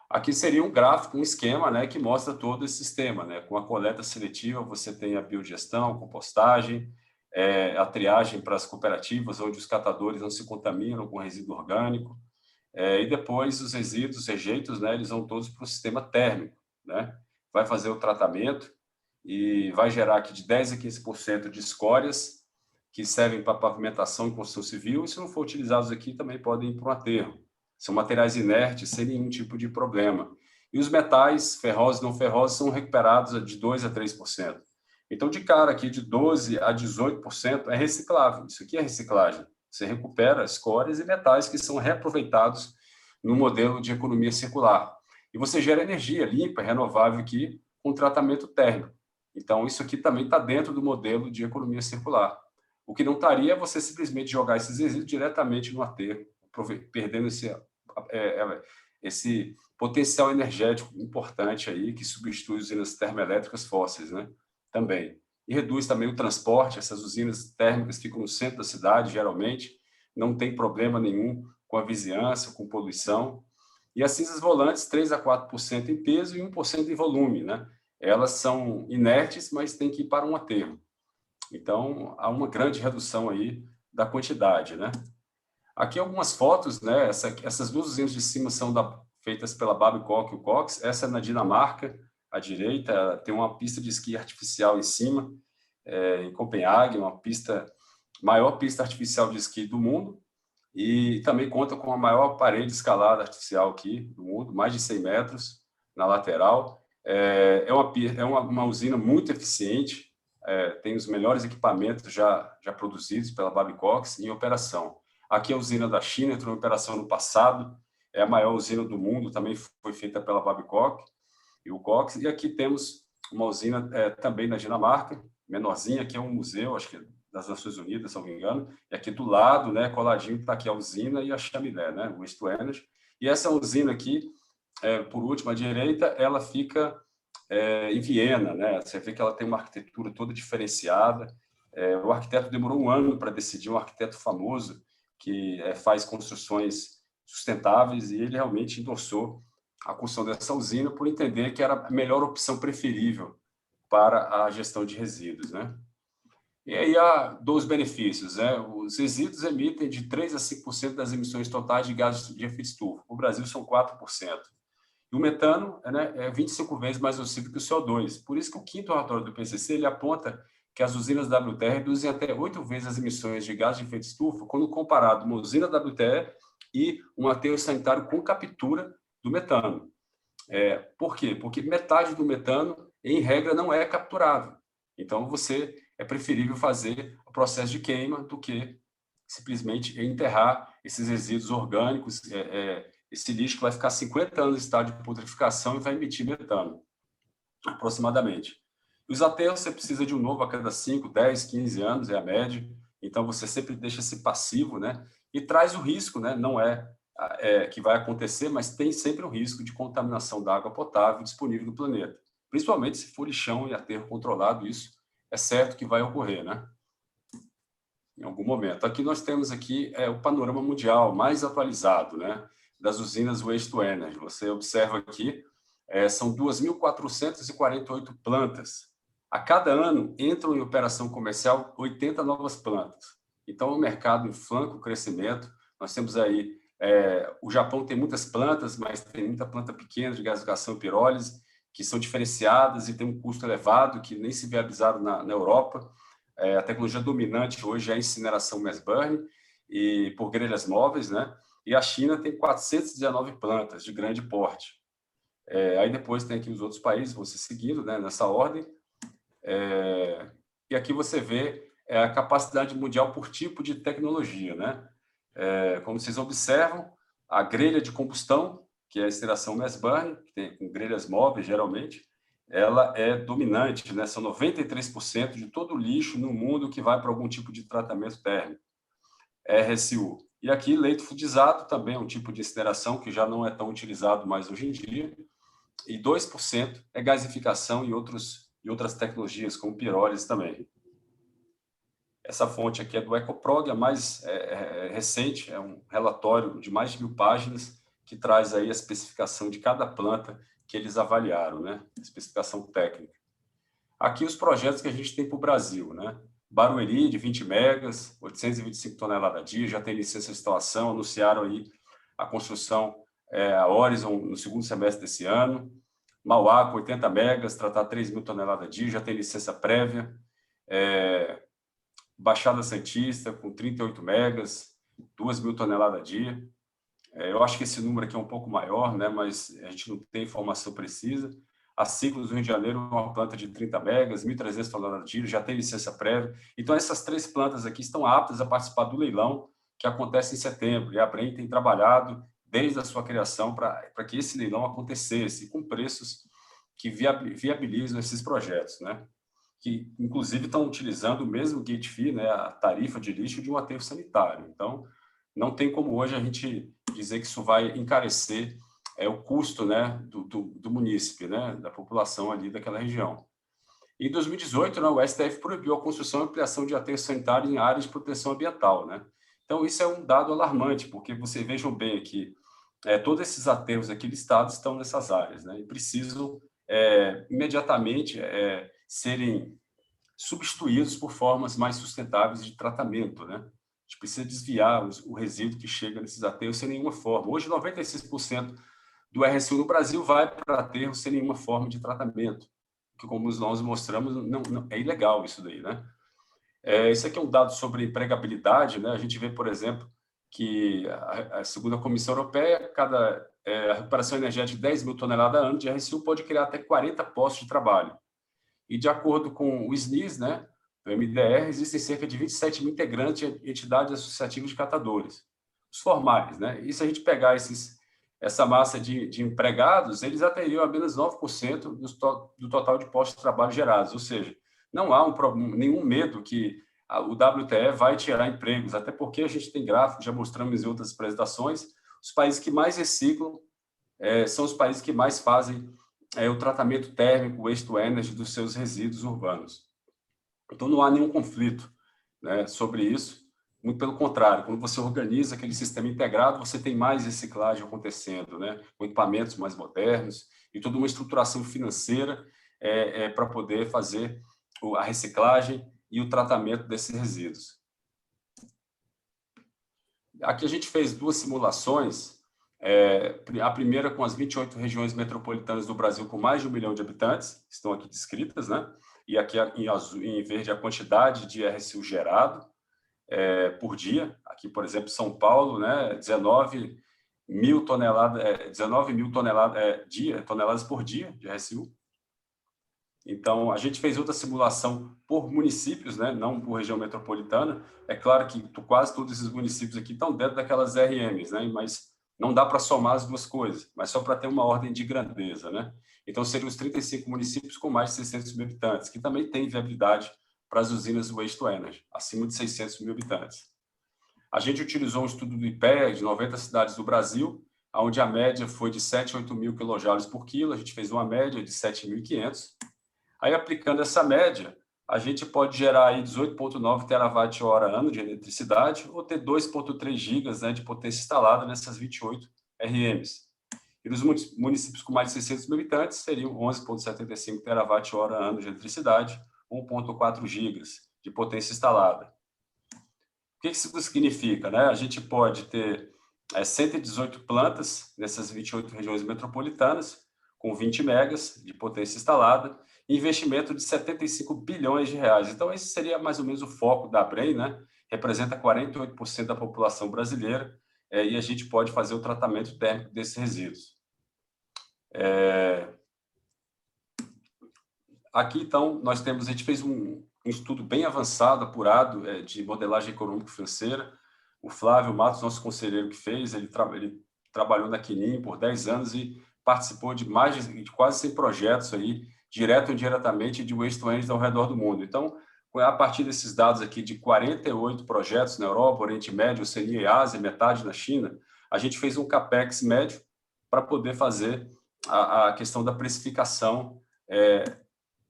Aqui seria um gráfico, um esquema, né, que mostra todo esse sistema, né? Com a coleta seletiva, você tem a biodigestão, a compostagem, a triagem para as cooperativas, onde os catadores não se contaminam com resíduo orgânico, e depois os resíduos, os rejeitos, né, eles vão todos para o sistema térmico, né? Vai fazer o tratamento e vai gerar aqui de 10% a 15% de escórias, que servem para pavimentação e construção civil, e se não for utilizados aqui, também podem ir para um aterro. São materiais inertes, sem nenhum tipo de problema. E os metais, ferrosos e não ferrosos, são recuperados de 2% a 3%. Então, de cara aqui, de 12% a 18% é reciclável. Isso aqui é reciclagem. Você recupera escórias e metais que são reaproveitados no modelo de economia circular. E você gera energia limpa e renovável aqui com tratamento térmico. Então, isso aqui também está dentro do modelo de economia circular. O que não estaria é você simplesmente jogar esses resíduos diretamente no aterro, perdendo esse potencial energético importante aí que substitui usinas termoelétricas fósseis, né? Também. E reduz também o transporte. Essas usinas térmicas ficam no centro da cidade, geralmente, não tem problema nenhum com a vizinhança, com poluição. E as cinzas volantes, 3% a 4% em peso e 1% em volume, né? Elas são inertes, mas tem que ir para um aterro. Então, há uma grande redução aí da quantidade, né? Aqui algumas fotos, né? Essas duas usinas de cima são feitas pela Babcock e o Cox. Essa é na Dinamarca, à direita, tem uma pista de esqui artificial em cima, em Copenhague, maior pista artificial de esqui do mundo, e também conta com a maior parede escalada artificial aqui do mundo, mais de 100 metros na lateral. É uma usina muito eficiente, tem os melhores equipamentos já produzidos pela Babcock em operação. Aqui é a usina da China, entrou em operação no passado, é a maior usina do mundo, também foi feita pela Babcock e o Cox. E aqui temos uma usina também na Dinamarca, menorzinha, que é um museu, acho que é das Nações Unidas, se não me engano, e aqui do lado, né, coladinho, está aqui a usina e a chaminé, né, o Waste to Energy. E essa usina aqui, por último, à direita, ela fica em Viena, né? Você vê que ela tem uma arquitetura toda diferenciada. O arquiteto demorou um ano para decidir, um arquiteto famoso que faz construções sustentáveis, e ele realmente endossou a construção dessa usina por entender que era a melhor opção preferível para a gestão de resíduos, né? E aí há dois benefícios, né? Os resíduos emitem de 3% a 5% das emissões totais de gases de efeito estufa. No Brasil, são 4%. E o metano é 25 vezes mais nocivo que o CO2. Por isso que o quinto relatório do IPCC ele aponta que as usinas WTE reduzem até 8 vezes as emissões de gases de efeito estufa quando comparado uma usina WTE e um aterro sanitário com captura do metano. Por quê? Porque metade do metano, em regra, não é capturável. Então, é preferível fazer o processo de queima do que simplesmente enterrar esses resíduos orgânicos, esse lixo que vai ficar 50 anos em estado de putrificação e vai emitir metano, aproximadamente. Os aterros, você precisa de um novo a cada 5, 10, 15 anos, é a média. Então, você sempre deixa esse passivo, né? E traz o risco, né? Não que vai acontecer, mas tem sempre o risco de contaminação da água potável disponível no planeta. Principalmente se for lixão e aterro controlado, isso é certo que vai ocorrer, né? Em algum momento. Aqui nós temos o panorama mundial mais atualizado, né? Das usinas Waste to Energy. Você observa aqui, são 2.448 plantas. A cada ano entram em operação comercial 80 novas plantas. Então, o mercado em franco crescimento. Nós temos aí, o Japão tem muitas plantas, mas tem muita planta pequena de gasificação e pirólise, que são diferenciadas e tem um custo elevado, que nem se viabilizaram na Europa. A tecnologia dominante hoje é a incineração mass burn e por grelhas móveis, né? E a China tem 419 plantas de grande porte. Aí depois tem aqui os outros países, vão se seguindo, né, nessa ordem. E aqui você vê a capacidade mundial por tipo de tecnologia, né? Como vocês observam, a grelha de combustão, que é a incineração mass burn, que tem com grelhas móveis, geralmente, ela é dominante, né? São 93% de todo o lixo no mundo que vai para algum tipo de tratamento térmico, RSU. E aqui, leito fluidizado, também é um tipo de incineração que já não é tão utilizado mais hoje em dia, e 2% é gasificação e outras tecnologias, como pirólise também. Essa fonte aqui é do Ecoprog, a mais recente, é um relatório de mais de 1.000 páginas, que traz aí a especificação de cada planta que eles avaliaram, né? Especificação técnica. Aqui os projetos que a gente tem para o Brasil, né? Barueri, de 20 megas, 825 toneladas a dia, já tem licença de instalação, anunciaram aí a construção, a Horizon, no segundo semestre desse ano. Mauá, com 80 megas, tratar 3.000 toneladas a dia, já tem licença prévia. Baixada Santista, com 38 megas, 2.000 toneladas a dia. Eu acho que esse número aqui é um pouco maior, né, mas a gente não tem informação precisa. A Ciclos do Rio de Janeiro, uma planta de 30 megas, 1.300 toneladas a dia, já tem licença prévia. Então, essas 3 plantas aqui estão aptas a participar do leilão que acontece em setembro. E a Brem tem trabalhado desde a sua criação para que esse leilão acontecesse, com preços que viabilizam esses projetos, né? Que, inclusive, estão utilizando o mesmo gate fee, né, a tarifa de lixo de um aterro sanitário. Então, não tem como hoje a gente dizer que isso vai encarecer o custo, né, do munícipe, né, da população ali daquela região. Em 2018, né, o STF proibiu a construção e ampliação de aterros sanitários em áreas de proteção ambiental, né? Então, isso é um dado alarmante, porque vocês vejam bem aqui, todos esses aterros aqui listados estão nessas áreas, né, e precisam imediatamente serem substituídos por formas mais sustentáveis de tratamento, né? A gente precisa desviar o resíduo que chega nesses aterros sem nenhuma forma. Hoje, 96% do RSU no Brasil vai para aterros sem nenhuma forma de tratamento, que, como nós mostramos, não é ilegal isso daí, né? Isso aqui é um dado sobre empregabilidade, né? A gente vê, por exemplo, que, segundo a Comissão Europeia, a recuperação energética de 10.000 toneladas a ano de RSU pode criar até 40 postos de trabalho. E, de acordo com o SNIS, né, do MDR, existem cerca de 27 mil integrantes de entidades associativas de catadores, os formais, né? E se a gente pegar essa massa de empregados, eles ateriam apenas 9% do total de postos de trabalho gerados, ou seja, não há nenhum medo que o WTE vai tirar empregos, até porque a gente tem gráficos, já mostramos em outras apresentações, os países que mais reciclam são os países que mais fazem o tratamento térmico, waste to energy, dos seus resíduos urbanos. Então, não há nenhum conflito, né, sobre isso, muito pelo contrário, quando você organiza aquele sistema integrado, você tem mais reciclagem acontecendo, né, com equipamentos mais modernos e toda uma estruturação financeira para poder fazer a reciclagem e o tratamento desses resíduos. Aqui a gente fez 2 simulações, a primeira com as 28 regiões metropolitanas do Brasil com mais de 1 milhão de habitantes, estão aqui descritas, né? E aqui em azul, em verde, a quantidade de RSU gerado por dia. Aqui, por exemplo, São Paulo, né? 19.000 toneladas por dia de RSU. Então, a gente fez outra simulação por municípios, né? Não por região metropolitana. É claro que quase todos esses municípios aqui estão dentro daquelas RMs, né? Mas não dá para somar as duas coisas, mas só para ter uma ordem de grandeza, né? Então, seriam os 35 municípios com mais de 600 mil habitantes, que também têm viabilidade para as usinas Waste to Energy, acima de 600 mil habitantes. A gente utilizou um estudo do IPEA de 90 cidades do Brasil, onde a média foi de 7 a 8 mil quilojoules por quilo, a gente fez uma média de 7.500. Aí, aplicando essa média, a gente pode gerar aí 18,9 terawatt-hora ano de eletricidade ou ter 2,3 gigas, né, de potência instalada nessas 28 RMs. E nos municípios com mais de 600 mil habitantes, seriam 11,75 terawatt-hora ano de eletricidade, 1,4 gigas de potência instalada. O que isso significa, né? A gente pode ter 118 plantas nessas 28 regiões metropolitanas, com 20 megas de potência instalada, investimento de 75 bilhões de reais. Então, esse seria mais ou menos o foco da Brem, né? Representa 48% da população brasileira, e a gente pode fazer o tratamento térmico desses resíduos. Aqui, então, a gente fez um estudo bem avançado, apurado, de modelagem econômico-financeira. O Flávio Matos, nosso conselheiro que fez, ele trabalhou na Quinim por 10 anos e participou de quase 100 projetos aí, direto ou indiretamente, de waste to energy ao redor do mundo. Então, a partir desses dados aqui de 48 projetos na Europa, Oriente Médio, Oceania e Ásia, metade na China, a gente fez um capex médio para poder fazer a questão da precificação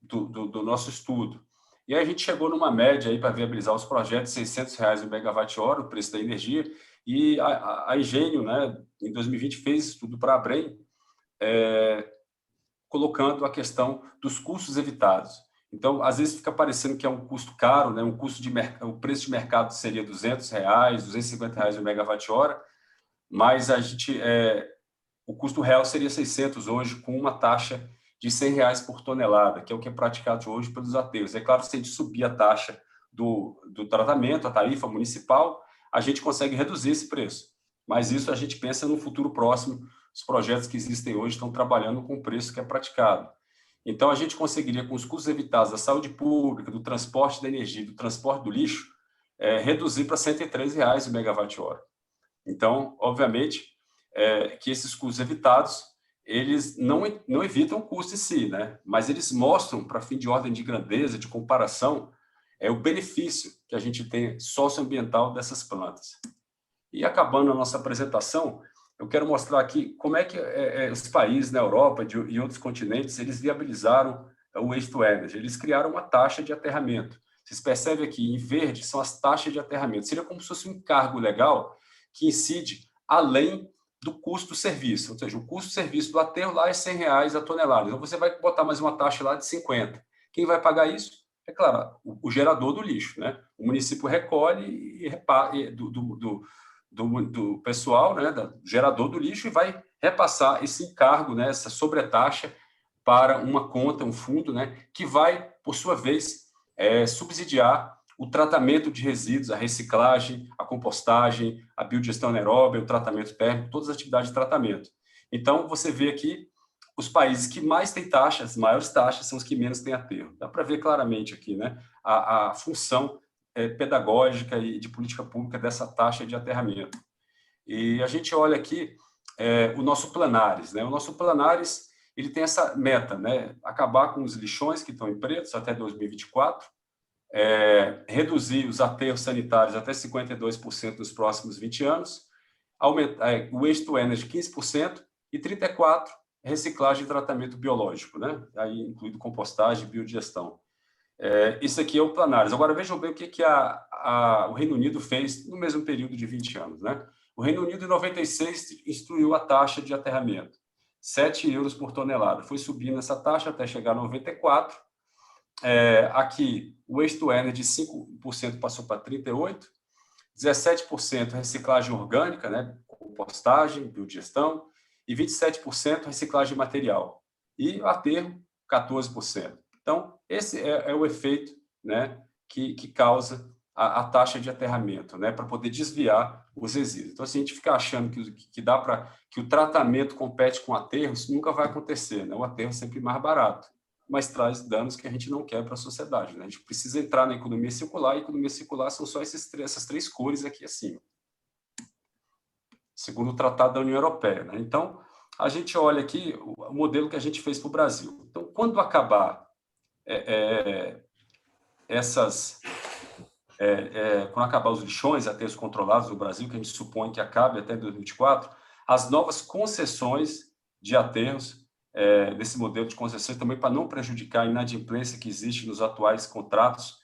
do nosso estudo. E aí a gente chegou numa média aí para viabilizar os projetos de R$600 o megawatt-hora, o preço da energia, e a Engenho, né, em 2020, fez estudo para a Brem, colocando a questão dos custos evitados. Então, às vezes fica parecendo que é um custo caro, né? O preço de mercado seria R$200, R$250 o megawatt-hora, mas o custo real seria 600 hoje, com uma taxa de R$100 por tonelada, que é o que é praticado hoje pelos aterros. É claro que se a gente subir a taxa do tratamento, a tarifa municipal, a gente consegue reduzir esse preço. Mas isso a gente pensa no futuro próximo. Os projetos que existem hoje estão trabalhando com o preço que é praticado. Então, a gente conseguiria, com os custos evitados da saúde pública, do transporte da energia, do transporte do lixo, reduzir para R$ 103,00 o megawatt-hora. Então, obviamente, que esses custos evitados, eles não evitam o custo em si, né? Mas eles mostram, para fim de ordem de grandeza, de comparação, o benefício que a gente tem socioambiental dessas plantas. E acabando a nossa apresentação, eu quero mostrar aqui como é que os países na Europa e outros continentes, eles viabilizaram o Waste-to-Energy. Eles criaram uma taxa de aterramento. Vocês percebem aqui, em verde, são as taxas de aterramento. Seria como se fosse um encargo legal que incide além do custo do serviço. Ou seja, o custo do serviço do aterro lá é R$ 100,00 a tonelada. Então, você vai botar mais uma taxa lá de 50. Quem vai pagar isso? É claro, o gerador do lixo, né? O município recolhe e reparte do pessoal, né, do gerador do lixo, e vai repassar esse encargo, né, essa sobretaxa para uma conta, um fundo, né, que vai, por sua vez, subsidiar o tratamento de resíduos, a reciclagem, a compostagem, a biodigestão anaeróbia, o tratamento térmico, todas as atividades de tratamento. Então, você vê aqui os países que mais têm taxas, maiores taxas, são os que menos têm aterro. Dá para ver claramente aqui, né, a função pedagógica e de política pública dessa taxa de aterramento. E a gente olha aqui o nosso Planares, né? O nosso Planares, ele tem essa meta, né? Acabar com os lixões que estão em pretos até 2024, reduzir os aterros sanitários até 52% nos próximos 20 anos, aumentar o Waste-to-Energy 15% e 34% reciclagem e tratamento biológico, né? Aí incluído compostagem e biodigestão. Isso aqui é o Planares. Agora, vejam bem o que o Reino Unido fez no mesmo período de 20 anos. Né? O Reino Unido, em 96, instituiu a taxa de aterramento, 7 euros por tonelada. Foi subindo essa taxa até chegar a 94. Aqui, o Waste-to-Energy, de 5% passou para 38%, 17% reciclagem orgânica, né? Compostagem, biodigestão, e 27% reciclagem material. E o aterro, 14%. Então, esse é o efeito, né, que causa a taxa de aterramento, né, para poder desviar os resíduos. Então, se a gente ficar achando que o tratamento compete com o aterro, isso nunca vai acontecer. Né? O aterro é sempre mais barato, mas traz danos que a gente não quer para a sociedade. Né? A gente precisa entrar na economia circular, e a economia circular são só essas três cores aqui acima, segundo o Tratado da União Europeia. Né? Então, a gente olha aqui o modelo que a gente fez para o Brasil. Então, quando acabar quando acabar os lixões, aterros controlados no Brasil, que a gente supõe que acabe até 2024, as novas concessões de aterros, desse modelo de concessões, também para não prejudicar a inadimplência que existe nos atuais contratos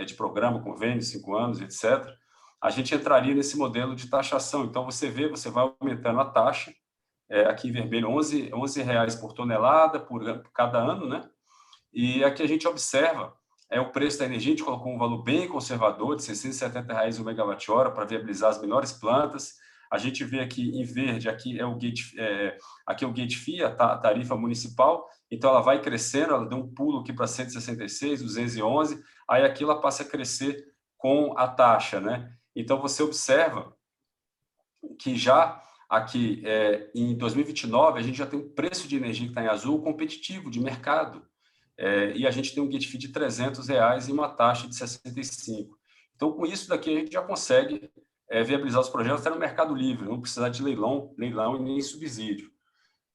de programa, convênio, 5 anos, etc., a gente entraria nesse modelo de taxação. Então, você vai aumentando a taxa, aqui em vermelho, R$11 por tonelada por cada ano, né? E aqui a gente observa o preço da energia. A gente colocou um valor bem conservador, de R$670 o megawatt-hora, para viabilizar as melhores plantas. A gente vê aqui em verde, aqui é o gate fee, a tarifa municipal. Então, ela vai crescendo, ela deu um pulo aqui para 166, 211, aí aqui ela passa a crescer com a taxa, né? Então, você observa que já aqui, em 2029, a gente já tem um preço de energia que está em azul competitivo, de mercado. E a gente tem um gate fee de R$300 e uma taxa de 65. Então, com isso daqui, a gente já consegue viabilizar os projetos até no mercado livre, não precisar de leilão e nem subsídio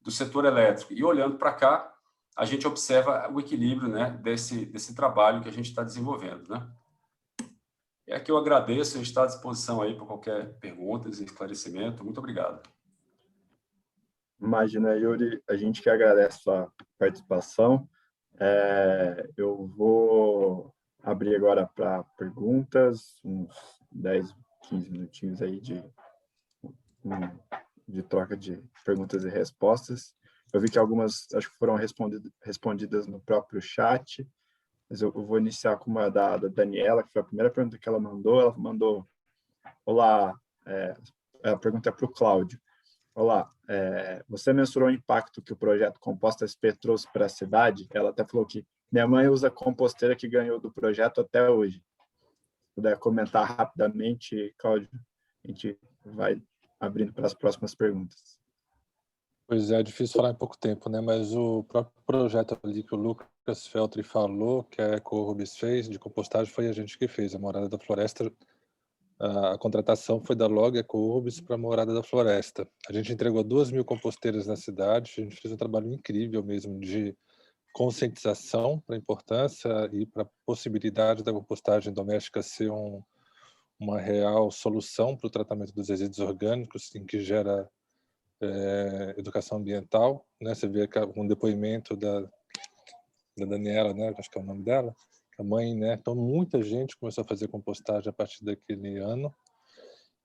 do setor elétrico. E olhando para cá, a gente observa o equilíbrio, né, desse trabalho que a gente está desenvolvendo. Né? E aqui eu agradeço, a gente está à disposição aí para qualquer pergunta e esclarecimento. Muito obrigado. Imagina, Yuri, a gente que agradece a sua participação. Eu vou abrir agora para perguntas, uns 10, 15 minutinhos aí de troca de perguntas e respostas. Eu vi que algumas, acho que foram respondidas no próprio chat, mas eu vou iniciar com uma da Daniela, que foi a primeira pergunta que ela mandou. Ela mandou: olá, a pergunta é para o Cláudio. Olá, você mensurou o impacto que o projeto Composta SP trouxe para a cidade? Ela até falou que minha mãe usa composteira que ganhou do projeto até hoje. puder comentar rapidamente, Cláudio, a gente vai abrindo para as próximas perguntas. Pois é difícil falar em pouco tempo, né? Mas o próprio projeto ali que o Lucas Feltri falou, que a EcoUrbis fez, de compostagem, foi a gente que fez. A Morada da Floresta, a contratação foi da Log EcoUrbis para a Morada da Floresta. A gente entregou 2.000 composteiras na cidade, a gente fez um trabalho incrível mesmo de conscientização para a importância e para a possibilidade da compostagem doméstica ser uma real solução para o tratamento dos resíduos orgânicos, em que gera educação ambiental, né? Você vê um depoimento da Daniela, né? Acho que é o nome dela, a mãe, né? Então muita gente começou a fazer compostagem a partir daquele ano,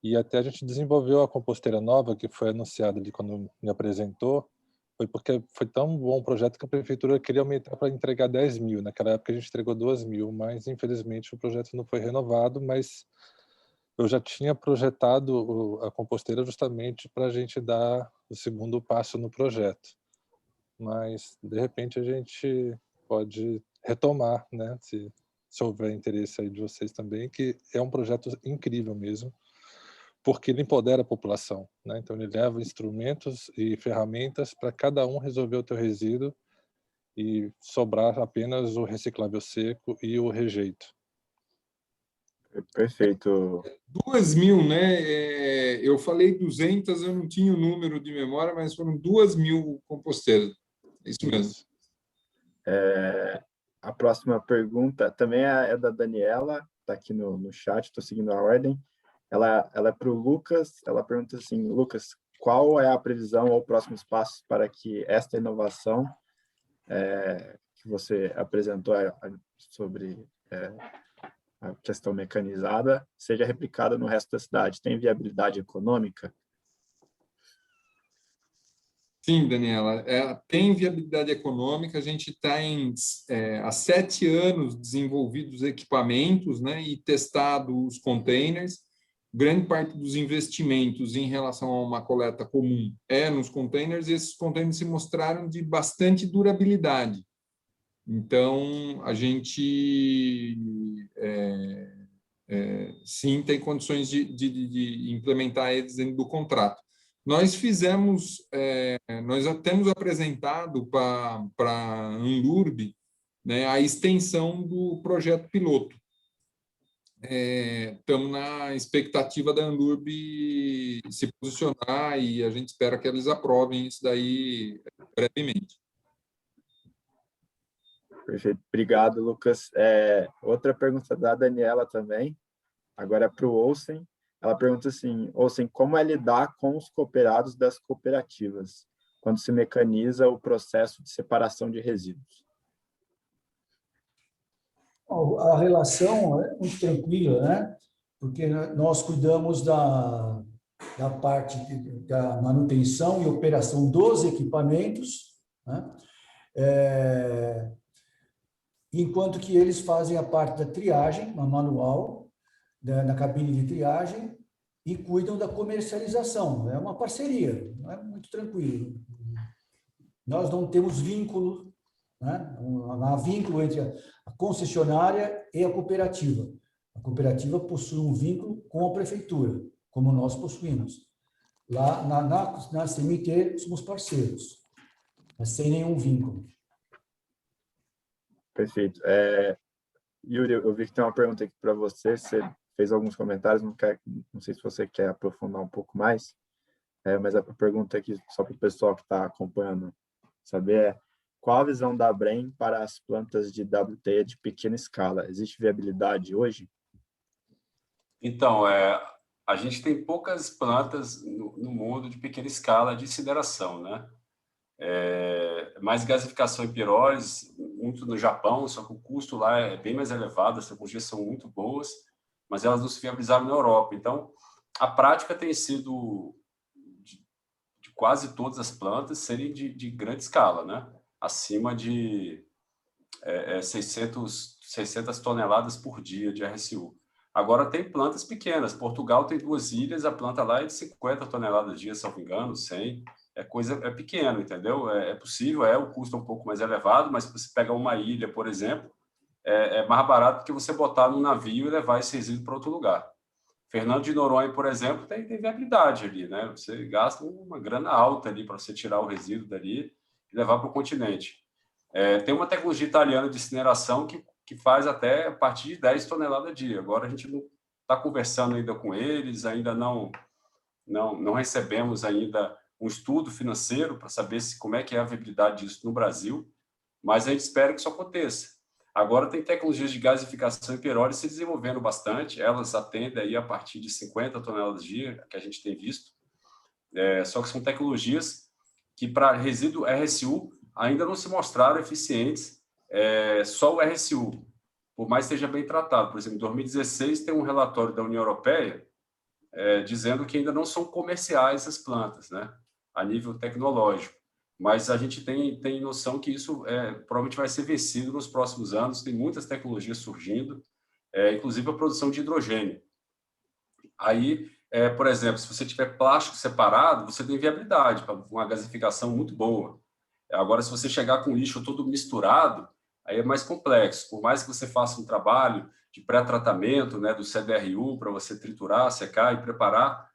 e até a gente desenvolveu a composteira nova que foi anunciada ali quando me apresentou. Foi porque foi tão bom o projeto que a prefeitura queria aumentar para entregar 10.000. Naquela época a gente entregou 2.000, mas infelizmente o projeto não foi renovado, mas eu já tinha projetado a composteira justamente para a gente dar o segundo passo no projeto. Mas, de repente, a gente pode retomar, né? Se houver interesse aí de vocês também, que é um projeto incrível mesmo, porque ele empodera a população, né? Então, ele leva instrumentos e ferramentas para cada um resolver o teu resíduo e sobrar apenas o reciclável seco e o rejeito. Perfeito. 2.000, né? Eu falei 200, eu não tinha o número de memória, mas foram 2.000 composteiras. É isso mesmo. A próxima pergunta também é da Daniela, está aqui no chat, estou seguindo a ordem. Ela é para o Lucas, ela pergunta assim, Lucas, qual é a previsão ou próximos passos para que esta inovação que você apresentou sobre a questão mecanizada seja replicada no resto da cidade? Tem viabilidade econômica? Sim, Daniela, tem viabilidade econômica. A gente está há 7 anos desenvolvidos equipamentos, né, e testado os containers. Grande parte dos investimentos em relação a uma coleta comum nos containers, e esses containers se mostraram de bastante durabilidade. Então, a gente sim tem condições de implementar eles dentro do contrato. Nós temos apresentado para a Anlurb, né, a extensão do projeto piloto. Estamos na expectativa da Anlurb se posicionar e a gente espera que eles aprovem isso daí brevemente. Perfeito. Obrigado, Lucas. Outra pergunta da Daniela também, agora é para o Olsen. Ela pergunta assim, Olsen, como é lidar com os cooperados das cooperativas, quando se mecaniza o processo de separação de resíduos? A relação é muito tranquila, né? Porque nós cuidamos da parte da manutenção e operação dos equipamentos, né? Enquanto que eles fazem a parte da triagem, manual, na cabine de triagem, e cuidam da comercialização. É uma parceria, é muito tranquilo. Nós não temos vínculo, né? Não há vínculo entre a concessionária e a cooperativa. A cooperativa possui um vínculo com a prefeitura, como nós possuímos. Lá na CMT somos parceiros, mas sem nenhum vínculo. Perfeito. Yuri, eu vi que tem uma pergunta aqui para você. Você fez alguns comentários, não sei se você quer aprofundar um pouco mais, mas a pergunta aqui, só para o pessoal que está acompanhando saber, qual a visão da Brem para as plantas de WTE de pequena escala? Existe viabilidade hoje? Então, a gente tem poucas plantas no mundo de pequena escala de incineração, né? Mais gasificação e pirólise, muito no Japão, só que o custo lá é bem mais elevado, as tecnologias são muito boas, mas elas não se viabilizaram na Europa. Então, a prática tem sido de quase todas as plantas serem de grande escala, né? Acima de 600 toneladas por dia de RSU. Agora, tem plantas pequenas. Portugal tem 2 ilhas, a planta lá é de 50 toneladas dia, se não me engano, 100. É pequeno, entendeu? É possível, o custo é um pouco mais elevado, mas se você pega uma ilha, por exemplo, é mais barato do que você botar no navio e levar esse resíduo para outro lugar. Fernando de Noronha, por exemplo, tem viabilidade ali, né? Você gasta uma grana alta ali para você tirar o resíduo dali e levar para o continente. Tem uma tecnologia italiana de incineração que faz até a partir de 10 toneladas a dia. Agora a gente não está conversando ainda com eles, ainda não recebemos ainda um estudo financeiro para saber como é que é a viabilidade disso no Brasil, mas a gente espera que isso aconteça. Agora tem tecnologias de gasificação e pirólise se desenvolvendo bastante, elas atendem aí a partir de 50 toneladas dia, que a gente tem visto, só que são tecnologias que para resíduo RSU ainda não se mostraram eficientes, só o RSU, por mais que esteja bem tratado. Por exemplo, em 2016 tem um relatório da União Europeia dizendo que ainda não são comerciais as plantas, né, a nível tecnológico. Mas a gente tem noção que isso provavelmente vai ser vencido nos próximos anos. Tem muitas tecnologias surgindo, inclusive a produção de hidrogênio. Aí, por exemplo, se você tiver plástico separado, você tem viabilidade para uma gasificação muito boa. Agora, se você chegar com lixo todo misturado, aí é mais complexo. Por mais que você faça um trabalho de pré-tratamento, né, do CDRU, para você triturar, secar e preparar,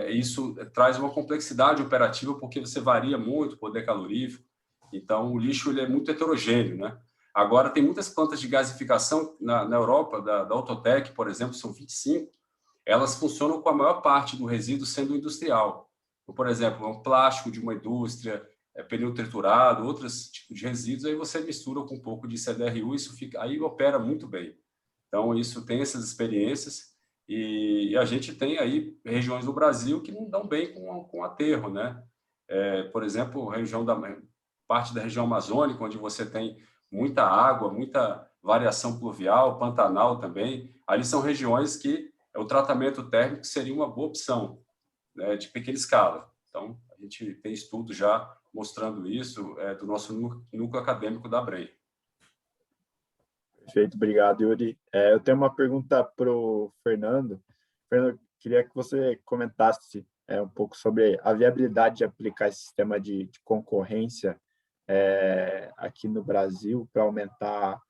isso traz uma complexidade operativa, porque você varia muito o poder calorífico. Então, o lixo ele é muito heterogêneo, né? Agora, tem muitas plantas de gasificação na Europa, da Autotec, por exemplo, são 25, elas funcionam com a maior parte do resíduo sendo industrial. Então, por exemplo, um plástico de uma indústria, pneu triturado, outros tipos de resíduos, aí você mistura com um pouco de CDRU, aí opera muito bem. Então, isso tem essas experiências, e a gente tem aí regiões do Brasil que não dão bem com aterro, né? Por exemplo, parte da região amazônica, onde você tem muita água, muita variação pluvial, Pantanal também, ali são regiões que o tratamento térmico seria uma boa opção, né, de pequena escala. Então, a gente tem estudos já mostrando isso, do nosso núcleo acadêmico da ABREM. Perfeito, obrigado, Yuri. Eu tenho uma pergunta para o Fernando. Fernando, queria que você comentasse um pouco sobre a viabilidade de aplicar esse sistema de concorrência aqui no Brasil para aumentar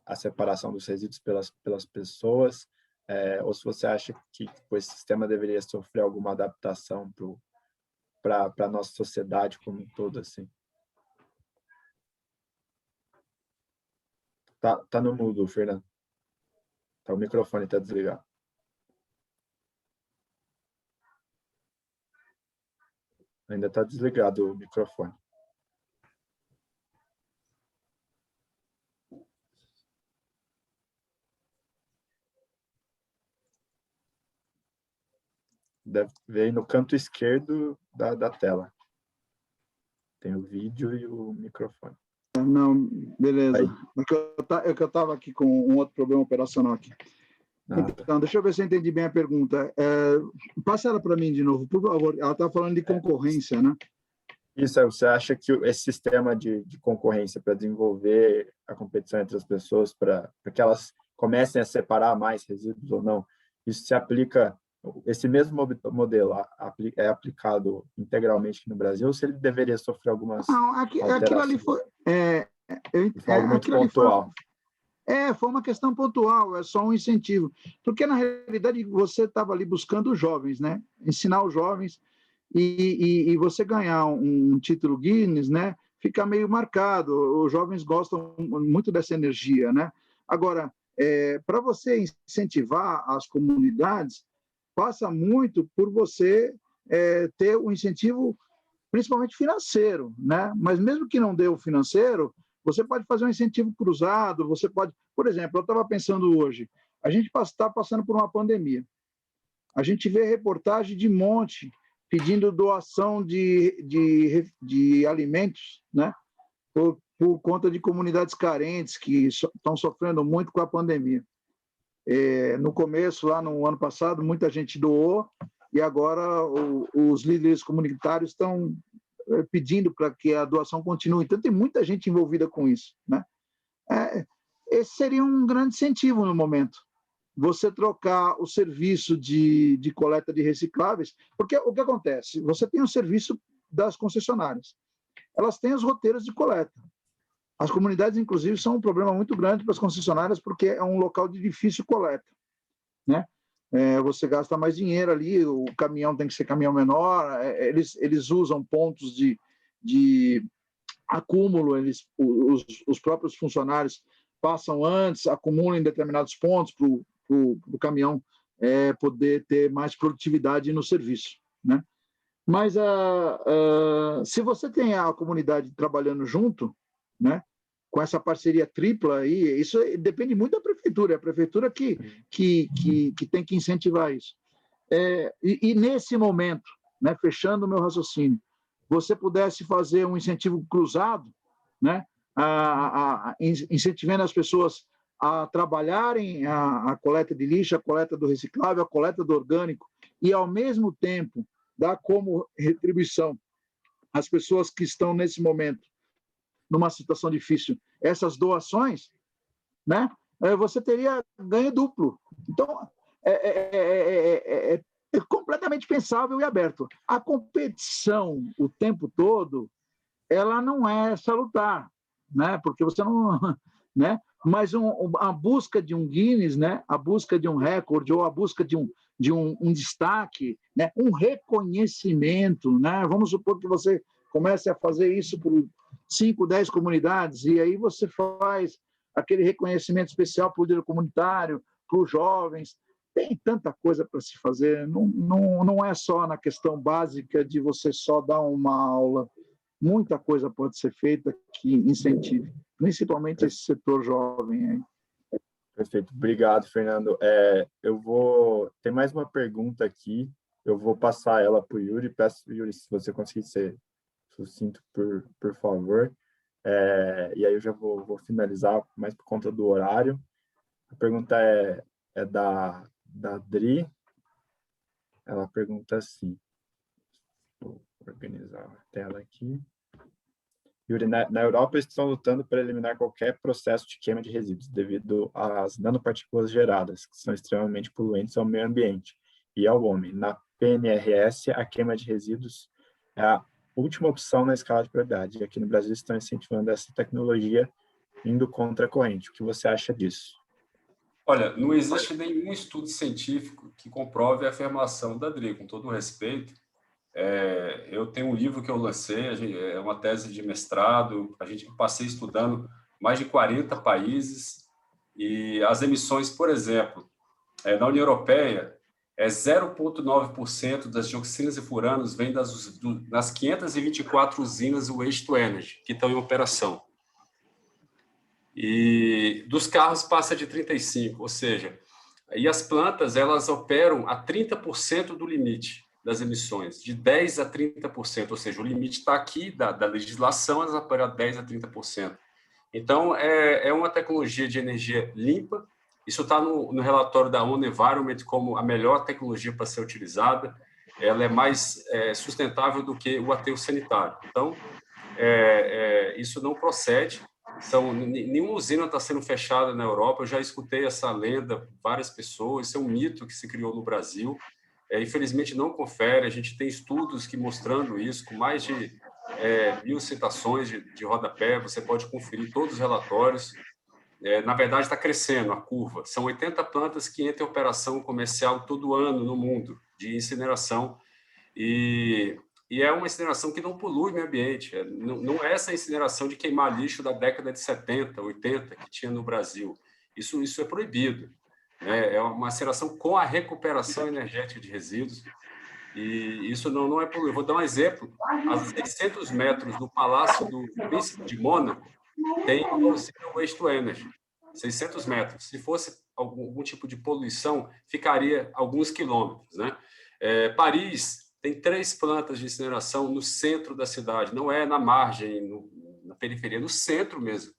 a separação dos resíduos pelas pessoas, ou se você acha que esse sistema deveria sofrer alguma adaptação para a nossa sociedade como um todo, assim. Tá no mudo, Fernando. O microfone está desligado. Ainda está desligado o microfone. Deve ver no canto esquerdo da tela. Tem o vídeo e o microfone. Não, beleza. É que eu estava aqui com um outro problema operacional aqui. Então, deixa eu ver se eu entendi bem a pergunta. Passa ela para mim de novo, por favor. Ela está falando de concorrência, né? Isso, você acha que esse sistema de concorrência para desenvolver a competição entre as pessoas, para que elas comecem a separar mais resíduos ou não, isso se aplica, esse mesmo modelo é aplicado integralmente aqui no Brasil, ou se ele deveria sofrer algumas alterações? Aquilo ali foi... algo muito pontual. Foi uma questão pontual, é só um incentivo. Porque, na realidade, você estava ali buscando os jovens, né? Ensinar os jovens, e você ganhar um título Guinness, né? Fica meio marcado. Os jovens gostam muito dessa energia, né? Agora, para você incentivar as comunidades, passa muito por você ter um incentivo, principalmente financeiro, né? Mas mesmo que não dê o financeiro, você pode fazer um incentivo cruzado, você pode... Por exemplo, eu estava pensando hoje, a gente está passando por uma pandemia. A gente vê reportagem de monte pedindo doação de alimentos, né? Por conta de comunidades carentes que estão sofrendo muito com a pandemia. No começo, lá no ano passado, muita gente doou, e agora os líderes comunitários estão pedindo para que a doação continue. Então, tem muita gente envolvida com isso, né? Esse seria um grande incentivo no momento. Você trocar o serviço de coleta de recicláveis, porque o que acontece? Você tem o serviço das concessionárias. Elas têm os roteiros de coleta. As comunidades, inclusive, são um problema muito grande para as concessionárias, porque é um local de difícil coleta, né? Você gasta mais dinheiro ali, o caminhão tem que ser caminhão menor, eles usam pontos de acúmulo, os próprios funcionários passam antes, acumulam em determinados pontos para o caminhão poder ter mais produtividade no serviço, né? Mas se você tem a comunidade trabalhando junto, né, com essa parceria tripla aí, isso depende muito da prefeitura, é a prefeitura que tem que incentivar isso. E nesse momento, né, fechando o meu raciocínio, você pudesse fazer um incentivo cruzado, né, incentivando as pessoas a trabalharem a coleta de lixo, a coleta do reciclável, a coleta do orgânico, e, ao mesmo tempo, dar como retribuição às pessoas que estão, nesse momento, numa situação difícil, essas doações, né, você teria ganho duplo. Então, é completamente pensável e aberto. A competição o tempo todo, ela não é salutar, né, porque você não... né, mas a busca de um Guinness, né, a busca de um recorde, ou a busca de um destaque, né, um reconhecimento, né? Vamos supor que você comece a fazer isso por 5, 10 comunidades, e aí você faz aquele reconhecimento especial para o líder comunitário, para os jovens. Tem tanta coisa para se fazer, não é só na questão básica de você só dar uma aula. Muita coisa pode ser feita que incentive, principalmente esse setor jovem aí. Perfeito, obrigado, Fernando. Tem mais uma pergunta aqui, eu vou passar ela para o Yuri. Peço, Yuri, se você conseguir ser sucinto, por favor. E aí eu já vou finalizar, mais por conta do horário. A pergunta é da Adri. Ela pergunta assim, vou organizar a tela aqui. Yuri, na Europa estão lutando para eliminar qualquer processo de queima de resíduos devido às nanopartículas geradas, que são extremamente poluentes ao meio ambiente e ao homem. Na PNRS, a queima de resíduos é a última opção na escala de prioridade. E aqui no Brasil estão incentivando essa tecnologia indo contra a corrente. O que você acha disso? Olha, não existe nenhum estudo científico que comprove a afirmação da Adri, com todo o respeito. Eu tenho um livro que eu lancei, é uma tese de mestrado, passei estudando mais de 40 países, e as emissões, por exemplo, na União Europeia, 0,9% das dioxinas e furanos vem das 524 usinas Waste to Energy, que estão em operação. E dos carros passa de 35%, ou seja, e as plantas elas operam a 30% do limite das emissões, de 10% a 30%, ou seja, o limite está aqui da legislação, elas operam a 10% a 30%. Então, é uma tecnologia de energia limpa, isso está no relatório da ONU Environment como a melhor tecnologia para ser utilizada, ela é mais sustentável do que o aterro sanitário. Então, isso não procede, nenhuma usina está sendo fechada na Europa, eu já escutei essa lenda, várias pessoas, isso é um mito que se criou no Brasil, infelizmente não confere, a gente tem estudos que mostrando isso, com mais de 1.000 citações de rodapé, você pode conferir todos os relatórios. Na verdade, está crescendo a curva. São 80 plantas que entram em operação comercial todo ano no mundo, de incineração, e é uma incineração que não polui o meio ambiente, não é essa incineração de queimar lixo da década de 70, 80, que tinha no Brasil. Isso é proibido. É uma incineração com a recuperação energética de resíduos, e isso não é poluir. Vou dar um exemplo. A 600 metros do Palácio do Príncipe de Mônaco, tem uma usina Waste to Energy. 600 metros. Se fosse algum tipo de poluição, ficaria alguns quilômetros, né? Paris tem 3 plantas de incineração no centro da cidade, não é na margem, na periferia, no centro mesmo.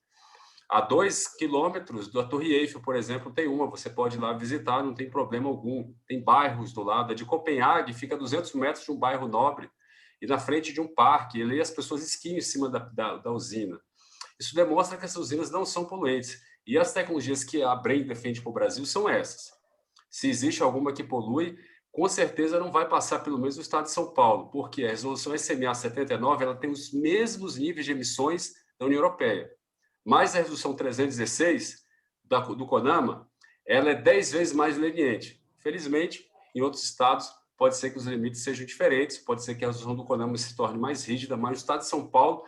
A 2 quilômetros da Torre Eiffel, por exemplo, tem uma, você pode ir lá visitar, não tem problema algum. Tem bairros do lado, a de Copenhague fica a 200 metros de um bairro nobre e na frente de um parque, e ali as pessoas esquiam em cima da usina. Isso demonstra que essas usinas não são poluentes. E as tecnologias que a Brain defende para o Brasil são essas. Se existe alguma que polui, com certeza não vai passar pelo menos o estado de São Paulo, porque a resolução SMA 79 ela tem os mesmos níveis de emissões da União Europeia. Mas a resolução 316 do CONAMA, ela é 10 vezes mais leniente. Felizmente, em outros estados, pode ser que os limites sejam diferentes, pode ser que a resolução do CONAMA se torne mais rígida, mas o estado de São Paulo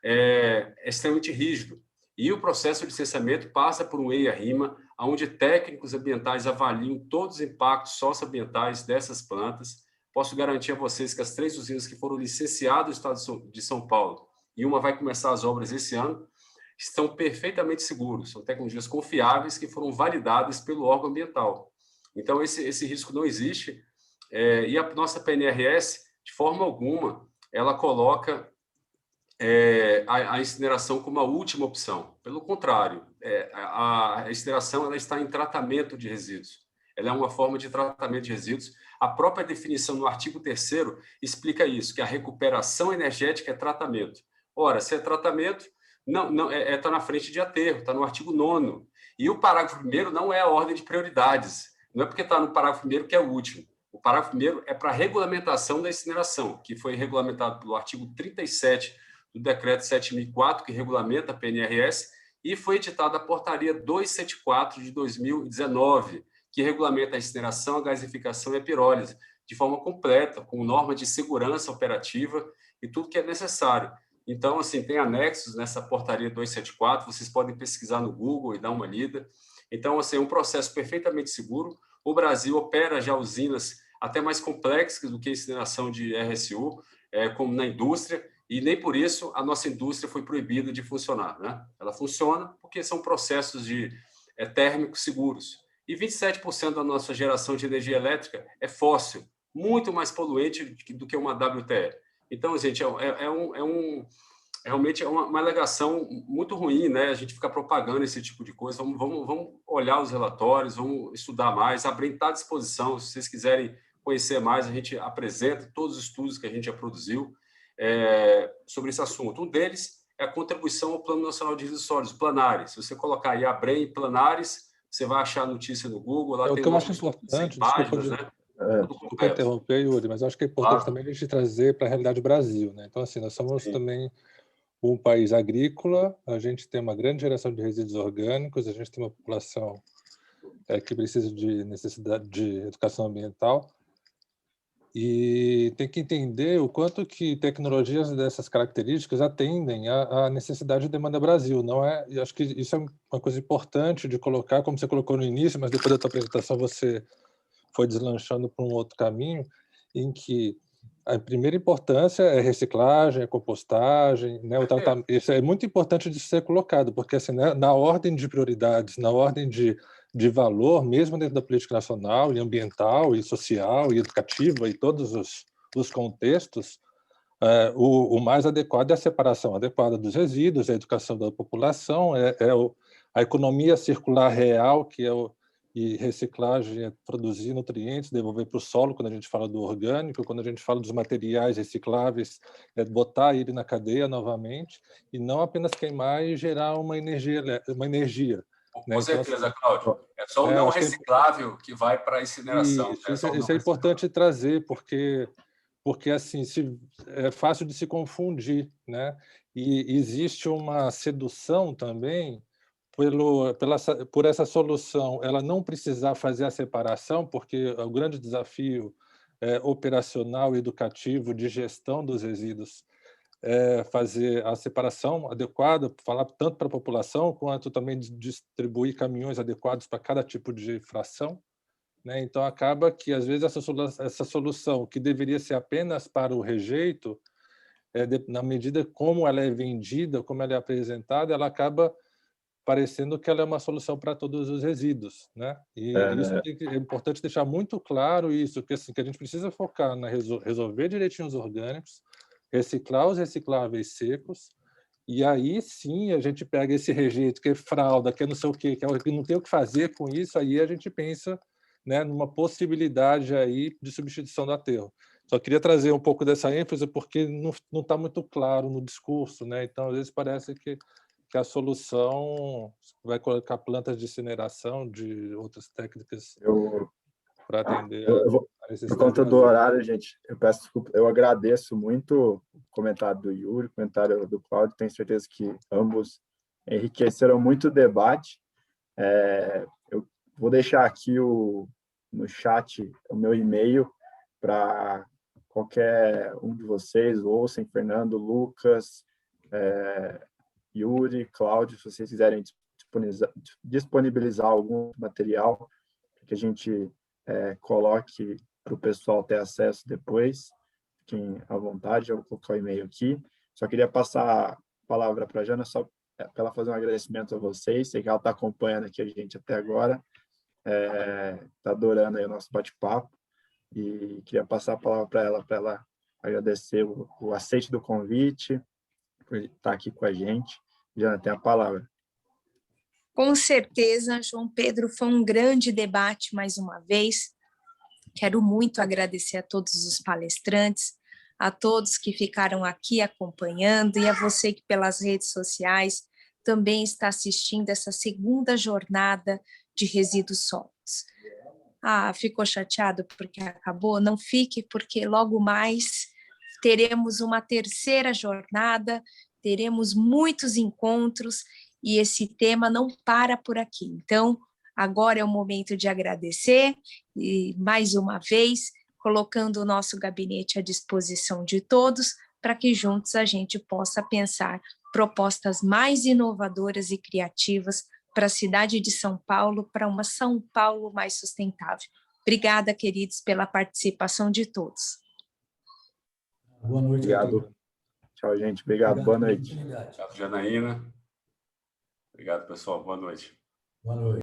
é extremamente rígido. E o processo de licenciamento passa por um EIA-RIMA, onde técnicos ambientais avaliam todos os impactos socioambientais dessas plantas. Posso garantir a vocês que as 3 usinas que foram licenciadas no estado de São Paulo, e uma vai começar as obras esse ano, estão perfeitamente seguros. São tecnologias confiáveis que foram validadas pelo órgão ambiental. Então, esse risco não existe. E a nossa PNRS, de forma alguma, ela coloca a incineração como a última opção. Pelo contrário, a incineração ela está em tratamento de resíduos. Ela é uma forma de tratamento de resíduos. A própria definição no artigo 3º explica isso, que a recuperação energética é tratamento. Ora, se é tratamento, não está na frente de aterro, está no artigo 9º. E o parágrafo 1º não é a ordem de prioridades. Não é porque está no parágrafo 1º que é o último. O parágrafo 1º é para a regulamentação da incineração, que foi regulamentado pelo artigo 37 do Decreto 7.004, que regulamenta a PNRS, e foi editada a Portaria 274 de 2019, que regulamenta a incineração, a gasificação e a pirólise, de forma completa, com norma de segurança operativa e tudo que é necessário. Então, assim, tem anexos nessa Portaria 274, vocês podem pesquisar no Google e dar uma lida. Então, assim, é um processo perfeitamente seguro. O Brasil opera já usinas até mais complexas do que a incineração de RSU, como na indústria, e nem por isso a nossa indústria foi proibida de funcionar, né? Ela funciona porque são processos térmicos seguros. E 27% da nossa geração de energia elétrica é fóssil, muito mais poluente do que uma WTE. Então, gente, realmente é uma alegação muito ruim, né? A gente ficar propagando esse tipo de coisa. Vamos olhar os relatórios, vamos estudar mais. A Brem está à disposição. Se vocês quiserem conhecer mais, a gente apresenta todos os estudos que a gente já produziu sobre esse assunto. Um deles é a contribuição ao Plano Nacional de Resíduos Sólidos, Planares. Se você colocar aí a Brem Planares, você vai achar a notícia no Google. Lá o tem que eu acho importante, páginas, né? Desculpa interromper, Yuri, mas eu acho que é importante também a gente trazer para a realidade do Brasil, né? Então, assim, nós somos também um país agrícola, a gente tem uma grande geração de resíduos orgânicos, a gente tem uma população que precisa de necessidade de educação ambiental, e tem que entender o quanto que tecnologias dessas características atendem à necessidade e demanda Brasil. Não é? Eu acho que isso é uma coisa importante de colocar, como você colocou no início, mas depois da tua apresentação você foi deslanchando para um outro caminho, em que a primeira importância é reciclagem, é compostagem, né? O tratamento, isso é muito importante de ser colocado, porque assim, né, na ordem de prioridades, na ordem de valor, mesmo dentro da política nacional, e ambiental, e social, e educativa, e todos os contextos, o mais adequado é a separação adequada dos resíduos, a educação da população, a economia circular real, que é e reciclagem é produzir nutrientes, devolver para o solo, quando a gente fala do orgânico, quando a gente fala dos materiais recicláveis, é botar ele na cadeia novamente, e não apenas queimar e gerar uma energia. Com certeza, Cláudio. É só o não reciclável que vai para a incineração. Isso é importante trazer, porque assim, é fácil de se confundir, né? E existe uma sedução também por essa solução, ela não precisar fazer a separação, porque o grande desafio operacional e educativo de gestão dos resíduos é fazer a separação adequada, falar tanto para a população, quanto também distribuir caminhões adequados para cada tipo de fração, né? Então, acaba que, às vezes, essa solução, que deveria ser apenas para o rejeito, na medida como ela é vendida, como ela é apresentada, ela acaba parecendo que ela é uma solução para todos os resíduos, né? E isso é importante deixar muito claro isso, que assim, que a gente precisa focar na resolver direitinho os orgânicos, reciclar os recicláveis secos, e aí sim a gente pega esse rejeito que é fralda, que é não sei o quê, que não tem o que fazer com isso, aí a gente pensa, né, numa possibilidade aí de substituição do aterro. Só queria trazer um pouco dessa ênfase porque não está muito claro no discurso, né? Então às vezes parece que a solução vai colocar plantas de incineração, de outras técnicas para atender a necessidade. Por conta do horário, gente, eu peço desculpa, eu agradeço muito o comentário do Yuri, o comentário do Cláudio, tenho certeza que ambos enriqueceram muito o debate. Eu vou deixar aqui no chat o meu e-mail para qualquer um de vocês, ouçam, Fernando, Lucas, Yuri, Cláudio, se vocês quiserem disponibilizar algum material que a gente coloque para o pessoal ter acesso depois, fiquem à vontade, eu vou colocar o e-mail aqui. Só queria passar a palavra para a Jana, só para ela fazer um agradecimento a vocês, sei que ela está acompanhando aqui a gente até agora, está adorando aí o nosso bate-papo, e queria passar a palavra para ela agradecer o aceite do convite, por estar aqui com a gente. Jana, tem a palavra. Com certeza, João Pedro, foi um grande debate mais uma vez. Quero muito agradecer a todos os palestrantes, a todos que ficaram aqui acompanhando e a você que pelas redes sociais também está assistindo essa segunda jornada de resíduos sólidos. Ficou chateado porque acabou? Não fique, porque logo mais teremos uma terceira jornada, teremos muitos encontros e esse tema não para por aqui. Então, agora é o momento de agradecer e, mais uma vez, colocando o nosso gabinete à disposição de todos para que juntos a gente possa pensar propostas mais inovadoras e criativas para a cidade de São Paulo, para uma São Paulo mais sustentável. Obrigada, queridos, pela participação de todos. Boa noite. Obrigado. Tchau, gente. Obrigado. Boa noite. Obrigado, Janaína. Obrigado, pessoal. Boa noite. Boa noite.